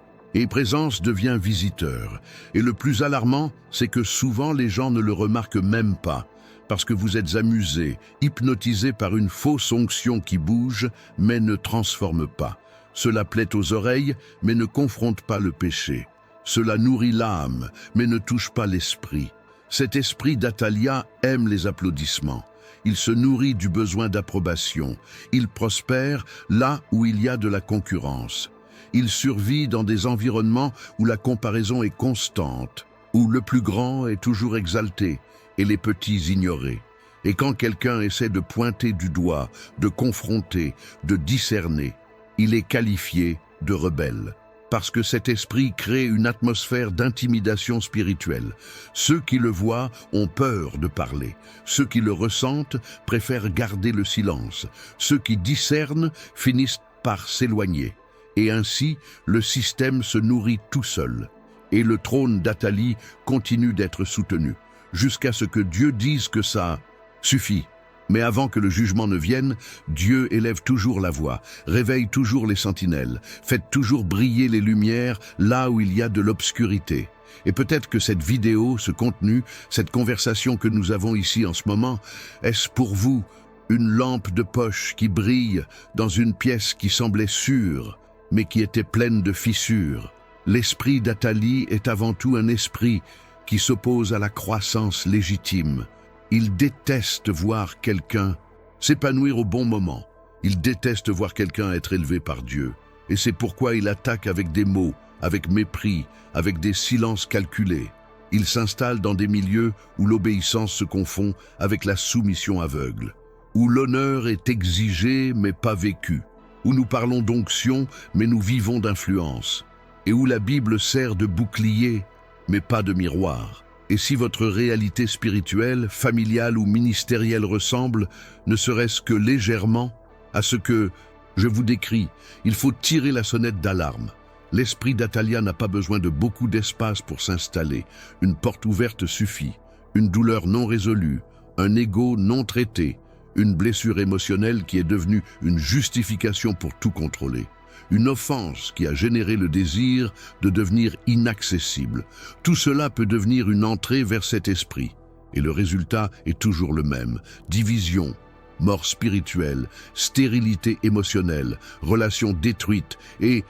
présence devient visiteur. Et le plus alarmant, c'est que souvent les gens ne le remarquent même pas, parce que vous êtes amusés, hypnotisés par une fausse onction qui bouge, mais ne transforme pas. Cela plaît aux oreilles, mais ne confronte pas le péché. Cela nourrit l'âme, mais ne touche pas l'esprit. Cet esprit d'Athalia aime les applaudissements. Il se nourrit du besoin d'approbation. Il prospère là où il y a de la concurrence. Il survit dans des environnements où la comparaison est constante, où le plus grand est toujours exalté et les petits ignorés. Et quand quelqu'un essaie de pointer du doigt, de confronter, de discerner, il est qualifié de rebelle. Parce que cet esprit crée une atmosphère d'intimidation spirituelle. Ceux qui le voient ont peur de parler. Ceux qui le ressentent préfèrent garder le silence. Ceux qui discernent finissent par s'éloigner. Et ainsi, le système se nourrit tout seul. Et le trône d'Athalie continue d'être soutenu, jusqu'à ce que Dieu dise que ça suffit. Mais avant que le jugement ne vienne, Dieu élève toujours la voix, réveille toujours les sentinelles, fait toujours briller les lumières là où il y a de l'obscurité. Et peut-être que cette vidéo, ce contenu, cette conversation que nous avons ici en ce moment, est-ce pour vous une lampe de poche qui brille dans une pièce qui semblait sûre, mais qui était pleine de fissures. L'esprit d'Athalie est avant tout un esprit qui s'oppose à la croissance légitime. Il déteste voir quelqu'un s'épanouir au bon moment. Il déteste voir quelqu'un être élevé par Dieu. Et c'est pourquoi il attaque avec des mots, avec mépris, avec des silences calculés. Il s'installe dans des milieux où l'obéissance se confond avec la soumission aveugle, où l'honneur est exigé mais pas vécu, où nous parlons d'onction mais nous vivons d'influence, et où la Bible sert de bouclier mais pas de miroir. Et si votre réalité spirituelle, familiale ou ministérielle ressemble, ne serait-ce que légèrement, à ce que je vous décris, il faut tirer la sonnette d'alarme. L'esprit d'Athalia n'a pas besoin de beaucoup d'espace pour s'installer. Une porte ouverte suffit. Une douleur non résolue, un ego non traité, une blessure émotionnelle qui est devenue une justification pour tout contrôler. Une offense qui a généré le désir de devenir inaccessible. Tout cela peut devenir une entrée vers cet esprit. Et le résultat est toujours le même. Division, mort spirituelle, stérilité émotionnelle, relations détruites et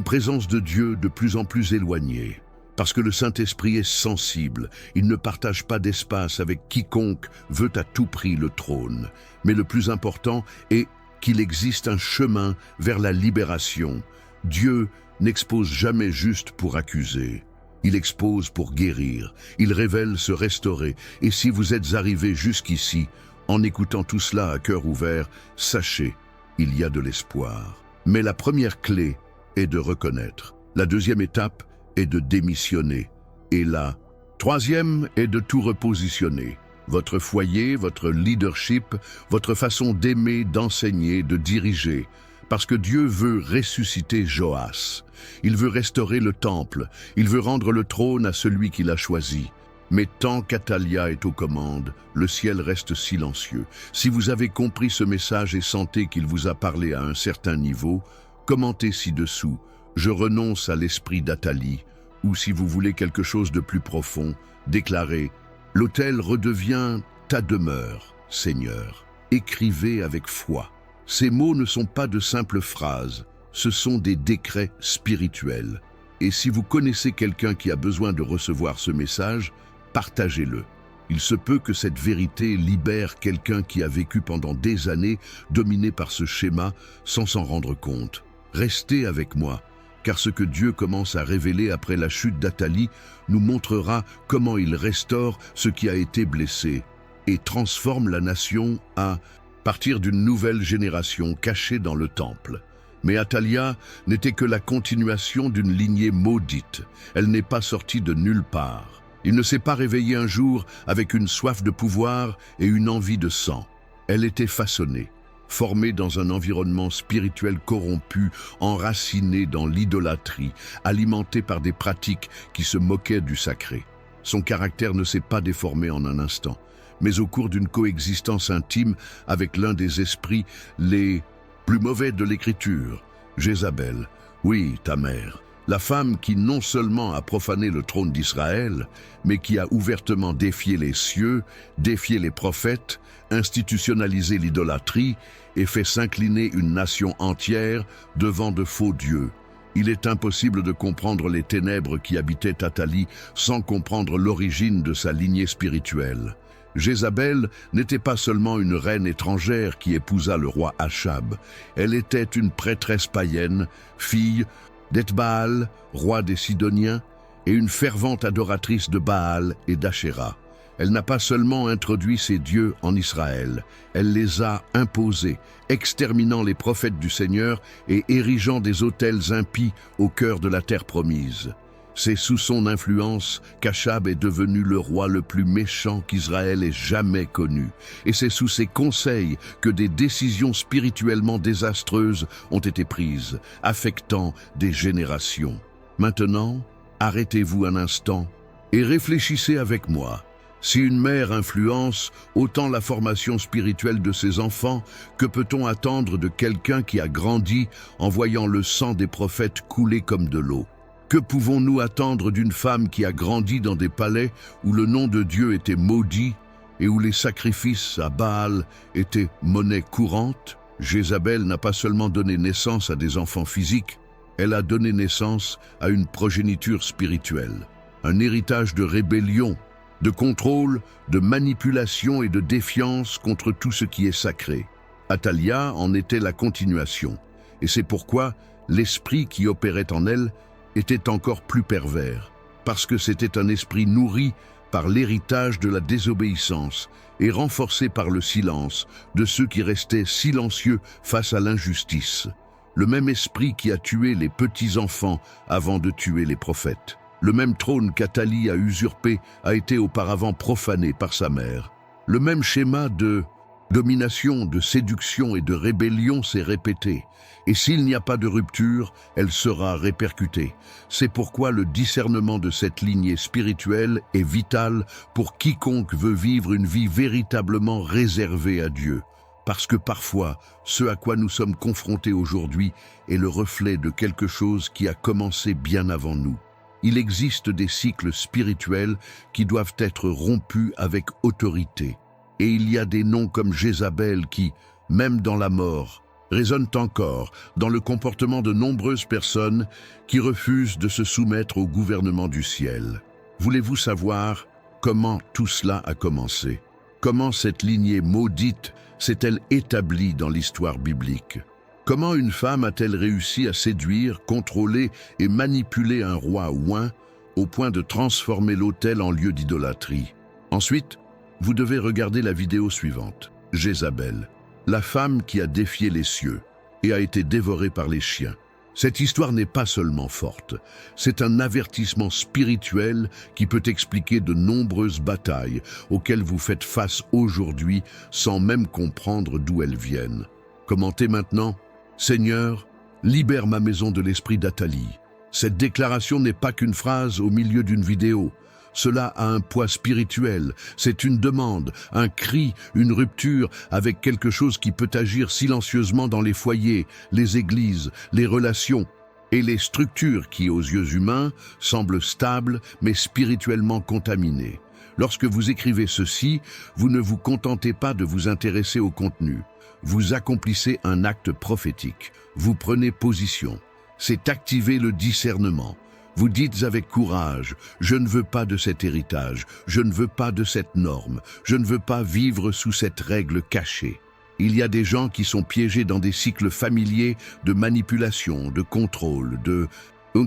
présence de Dieu de plus en plus éloignée. Parce que le Saint-Esprit est sensible, il ne partage pas d'espace avec quiconque veut à tout prix le trône. Mais le plus important est qu'il existe un chemin vers la libération. Dieu n'expose jamais juste pour accuser. Il expose pour guérir. Il révèle se restaurer. Et si vous êtes arrivé jusqu'ici, en écoutant tout cela à cœur ouvert, sachez, il y a de l'espoir. Mais la première clé est de reconnaître. La deuxième étape est de démissionner. Et la troisième est de tout repositionner. Votre foyer, votre leadership, votre façon d'aimer, d'enseigner, de diriger. Parce que Dieu veut ressusciter Joas. Il veut restaurer le temple. Il veut rendre le trône à celui qu'il a choisi. Mais tant qu'Atalia est aux commandes, le ciel reste silencieux. Si vous avez compris ce message et sentez qu'il vous a parlé à un certain niveau, commentez ci-dessous « Je renonce à l'esprit d'Athalie » ou si vous voulez quelque chose de plus profond, déclarez « L'autel redevient ta demeure, Seigneur ». Écrivez avec foi. Ces mots ne sont pas de simples phrases, ce sont des décrets spirituels. Et si vous connaissez quelqu'un qui a besoin de recevoir ce message, partagez-le. Il se peut que cette vérité libère quelqu'un qui a vécu pendant des années dominé par ce schéma sans s'en rendre compte. Restez avec moi, car ce que Dieu commence à révéler après la chute d'Athalie nous montrera comment il restaure ce qui a été blessé et transforme la nation à partir d'une nouvelle génération cachée dans le temple. Mais Athalia n'était que la continuation d'une lignée maudite. Elle n'est pas sortie de nulle part. Il ne s'est pas réveillé un jour avec une soif de pouvoir et une envie de sang. Elle était façonnée, formée dans un environnement spirituel corrompu, enracinée dans l'idolâtrie, alimentée par des pratiques qui se moquaient du sacré. Son caractère ne s'est pas déformé en un instant, mais au cours d'une coexistence intime avec l'un des esprits les plus mauvais de l'Écriture, Jézabel, oui, ta mère, la femme qui non seulement a profané le trône d'Israël, mais qui a ouvertement défié les cieux, défié les prophètes, institutionnalisé l'idolâtrie et fait s'incliner une nation entière devant de faux dieux. Il est impossible de comprendre les ténèbres qui habitaient Athalie sans comprendre l'origine de sa lignée spirituelle. Jézabel n'était pas seulement une reine étrangère qui épousa le roi Achab, elle était une prêtresse païenne, fille d'Ethbaal, roi des Sidoniens, et une fervente adoratrice de Baal et d'Achéra. Elle n'a pas seulement introduit ces dieux en Israël, elle les a imposés, exterminant les prophètes du Seigneur et érigeant des autels impies au cœur de la terre promise. C'est sous son influence qu'Achab est devenu le roi le plus méchant qu'Israël ait jamais connu. Et c'est sous ses conseils que des décisions spirituellement désastreuses ont été prises, affectant des générations. Maintenant, arrêtez-vous un instant et réfléchissez avec moi. Si une mère influence autant la formation spirituelle de ses enfants, que peut-on attendre de quelqu'un qui a grandi en voyant le sang des prophètes couler comme de l'eau ? Que pouvons-nous attendre d'une femme qui a grandi dans des palais où le nom de Dieu était maudit et où les sacrifices à Baal étaient monnaie courante? Jézabel n'a pas seulement donné naissance à des enfants physiques, elle a donné naissance à une progéniture spirituelle, un héritage de rébellion, de contrôle, de manipulation et de défiance contre tout ce qui est sacré. Athalia en était la continuation, et c'est pourquoi l'esprit qui opérait en elle était encore plus pervers, parce que c'était un esprit nourri par l'héritage de la désobéissance et renforcé par le silence de ceux qui restaient silencieux face à l'injustice. Le même esprit qui a tué les petits-enfants avant de tuer les prophètes. Le même trône qu'Athalie a usurpé a été auparavant profané par sa mère. Le même schéma de domination, de séduction et de rébellion s'est répété. Et s'il n'y a pas de rupture, elle sera répercutée. C'est pourquoi le discernement de cette lignée spirituelle est vital pour quiconque veut vivre une vie véritablement réservée à Dieu. Parce que parfois, ce à quoi nous sommes confrontés aujourd'hui est le reflet de quelque chose qui a commencé bien avant nous. Il existe des cycles spirituels qui doivent être rompus avec autorité. Et il y a des noms comme Jézabel qui, même dans la mort, résonnent encore dans le comportement de nombreuses personnes qui refusent de se soumettre au gouvernement du ciel. Voulez-vous savoir comment tout cela a commencé? Comment cette lignée maudite s'est-elle établie dans l'histoire biblique? Comment une femme a-t-elle réussi à séduire, contrôler et manipuler un roi oint au point de transformer l'autel en lieu d'idolâtrie? Ensuite, vous devez regarder la vidéo suivante. Jézabel, la femme qui a défié les cieux et a été dévorée par les chiens. Cette histoire n'est pas seulement forte, c'est un avertissement spirituel qui peut expliquer de nombreuses batailles auxquelles vous faites face aujourd'hui sans même comprendre d'où elles viennent. Commentez maintenant. Seigneur, libère ma maison de l'esprit d'Athalie. Cette déclaration n'est pas qu'une phrase au milieu d'une vidéo. Cela a un poids spirituel, c'est une demande, un cri, une rupture avec quelque chose qui peut agir silencieusement dans les foyers, les églises, les relations et les structures qui, aux yeux humains, semblent stables mais spirituellement contaminées. Lorsque vous écrivez ceci, vous ne vous contentez pas de vous intéresser au contenu. Vous accomplissez un acte prophétique. Vous prenez position. C'est activer le discernement. Vous dites avec courage, je ne veux pas de cet héritage, je ne veux pas de cette norme, je ne veux pas vivre sous cette règle cachée. Il y a des gens qui sont piégés dans des cycles familiers de manipulation, de contrôle, de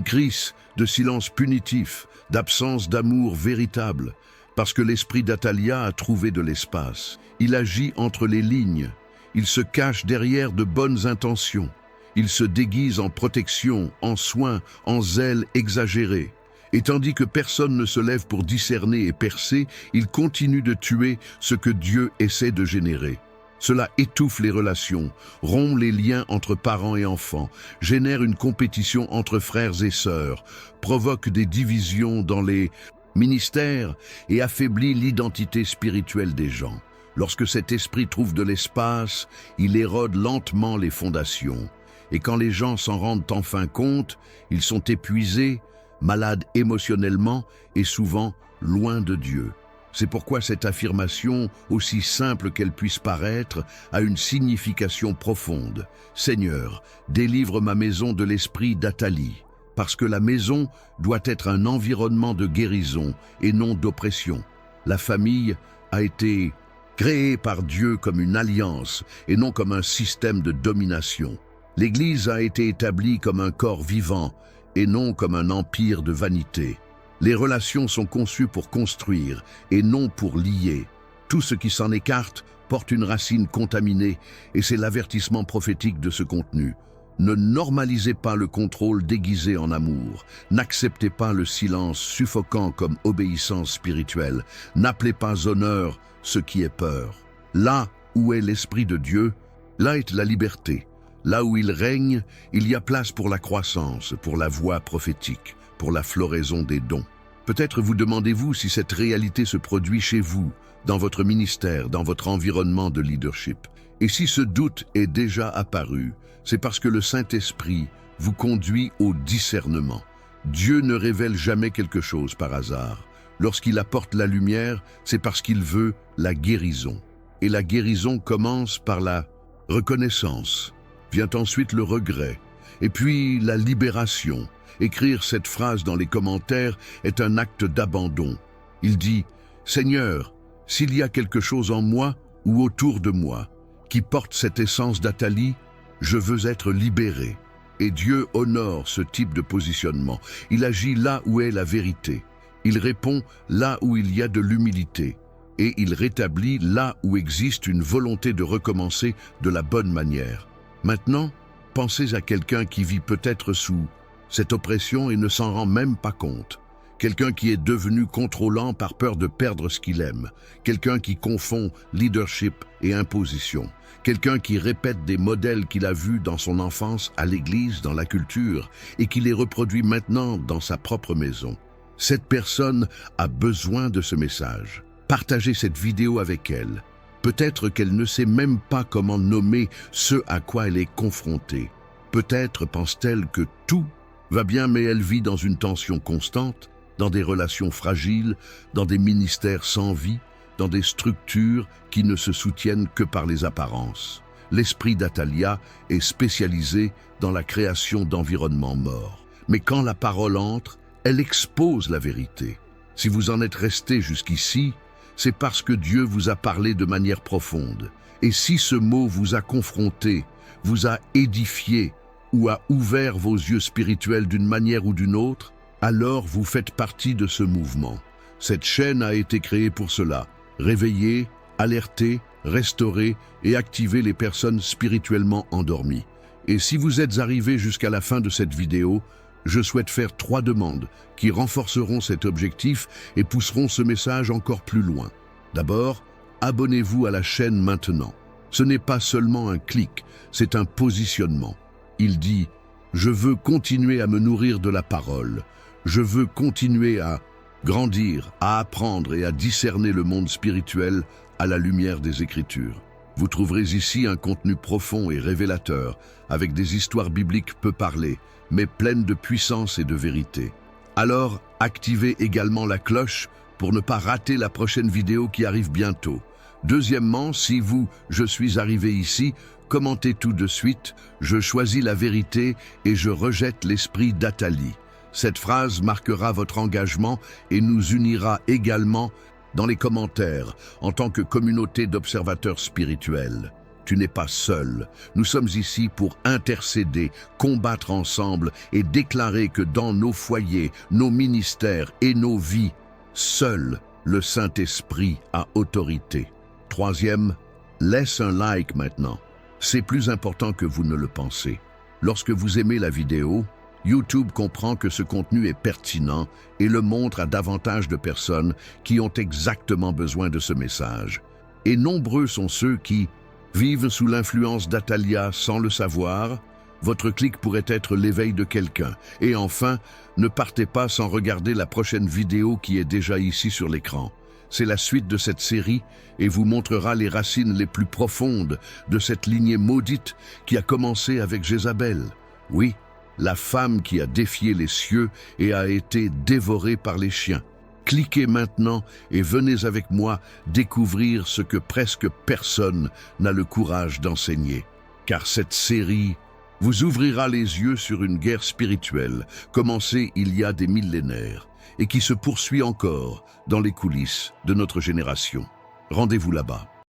crise, de silence punitif, d'absence d'amour véritable. Parce que l'esprit d'Athalia a trouvé de l'espace. Il agit entre les lignes. Il se cache derrière de bonnes intentions. Il se déguise en protection, en soin, en zèle exagéré. Et tandis que personne ne se lève pour discerner et percer, il continue de tuer ce que Dieu essaie de générer. Cela étouffe les relations, rompt les liens entre parents et enfants, génère une compétition entre frères et sœurs, provoque des divisions dans les ministère et affaiblit l'identité spirituelle des gens. Lorsque cet esprit trouve de l'espace, il érode lentement les fondations. Et quand les gens s'en rendent enfin compte, ils sont épuisés, malades émotionnellement et souvent loin de Dieu. C'est pourquoi cette affirmation, aussi simple qu'elle puisse paraître, a une signification profonde. Seigneur, délivre ma maison de l'esprit d'Athalie. Parce que la maison doit être un environnement de guérison et non d'oppression. La famille a été créée par Dieu comme une alliance et non comme un système de domination. L'Église a été établie comme un corps vivant et non comme un empire de vanité. Les relations sont conçues pour construire et non pour lier. Tout ce qui s'en écarte porte une racine contaminée et c'est l'avertissement prophétique de ce contenu. Ne normalisez pas le contrôle déguisé en amour. N'acceptez pas le silence suffocant comme obéissance spirituelle. N'appelez pas honneur ce qui est peur. Là où est l'Esprit de Dieu, là est la liberté. Là où il règne, il y a place pour la croissance, pour la voix prophétique, pour la floraison des dons. Peut-être vous demandez-vous si cette réalité se produit chez vous, dans votre ministère, dans votre environnement de leadership. Et si ce doute est déjà apparu, c'est parce que le Saint-Esprit vous conduit au discernement. Dieu ne révèle jamais quelque chose par hasard. Lorsqu'il apporte la lumière, c'est parce qu'il veut la guérison. Et la guérison commence par la reconnaissance. Vient ensuite le regret, et puis la libération. Écrire cette phrase dans les commentaires est un acte d'abandon. Il dit « Seigneur, s'il y a quelque chose en moi ou autour de moi qui porte cette essence d'Athalie, je veux être libéré. » Et Dieu honore ce type de positionnement. Il agit là où est la vérité. Il répond là où il y a de l'humilité. Et il rétablit là où existe une volonté de recommencer de la bonne manière. Maintenant, pensez à quelqu'un qui vit peut-être sous cette oppression et ne s'en rend même pas compte. Quelqu'un qui est devenu contrôlant par peur de perdre ce qu'il aime. Quelqu'un qui confond leadership et imposition. Quelqu'un qui répète des modèles qu'il a vus dans son enfance, à l'église, dans la culture, et qui les reproduit maintenant dans sa propre maison. Cette personne a besoin de ce message. Partagez cette vidéo avec elle. Peut-être qu'elle ne sait même pas comment nommer ce à quoi elle est confrontée. Peut-être pense-t-elle que tout va bien, mais elle vit dans une tension constante, dans des relations fragiles, dans des ministères sans vie, dans des structures qui ne se soutiennent que par les apparences. L'esprit d'Athalia est spécialisé dans la création d'environnements morts. Mais quand la parole entre, elle expose la vérité. Si vous en êtes resté jusqu'ici, c'est parce que Dieu vous a parlé de manière profonde. Et si ce mot vous a confronté, vous a édifié ou a ouvert vos yeux spirituels d'une manière ou d'une autre, alors vous faites partie de ce mouvement. Cette chaîne a été créée pour cela. Réveiller, alerter, restaurer et activer les personnes spirituellement endormies. Et si vous êtes arrivé jusqu'à la fin de cette vidéo, je souhaite faire 3 demandes qui renforceront cet objectif et pousseront ce message encore plus loin. D'abord, abonnez-vous à la chaîne maintenant. Ce n'est pas seulement un clic, c'est un positionnement. Il dit « Je veux continuer à me nourrir de la parole. Je veux continuer à grandir, à apprendre et à discerner le monde spirituel à la lumière des Écritures. Vous trouverez ici un contenu profond et révélateur, avec des histoires bibliques peu parlées, mais pleines de puissance et de vérité. Alors, activez également la cloche pour ne pas rater la prochaine vidéo qui arrive bientôt. Deuxièmement, si je suis arrivé ici, commentez tout de suite, je choisis la vérité et je rejette l'esprit d'Athalie. Cette phrase marquera votre engagement et nous unira également dans les commentaires en tant que communauté d'observateurs spirituels. Tu n'es pas seul. Nous sommes ici pour intercéder, combattre ensemble et déclarer que dans nos foyers, nos ministères et nos vies, seul le Saint-Esprit a autorité. Troisième, laisse un like maintenant. C'est plus important que vous ne le pensez. Lorsque vous aimez la vidéo, YouTube comprend que ce contenu est pertinent et le montre à davantage de personnes qui ont exactement besoin de ce message. Et nombreux sont ceux qui vivent sous l'influence d'Athalia sans le savoir. Votre clic pourrait être l'éveil de quelqu'un. Et enfin, ne partez pas sans regarder la prochaine vidéo qui est déjà ici sur l'écran. C'est la suite de cette série et vous montrera les racines les plus profondes de cette lignée maudite qui a commencé avec Jézabel. Oui, la femme qui a défié les cieux et a été dévorée par les chiens. Cliquez maintenant et venez avec moi découvrir ce que presque personne n'a le courage d'enseigner. Car cette série vous ouvrira les yeux sur une guerre spirituelle commencée il y a des millénaires et qui se poursuit encore dans les coulisses de notre génération. Rendez-vous là-bas.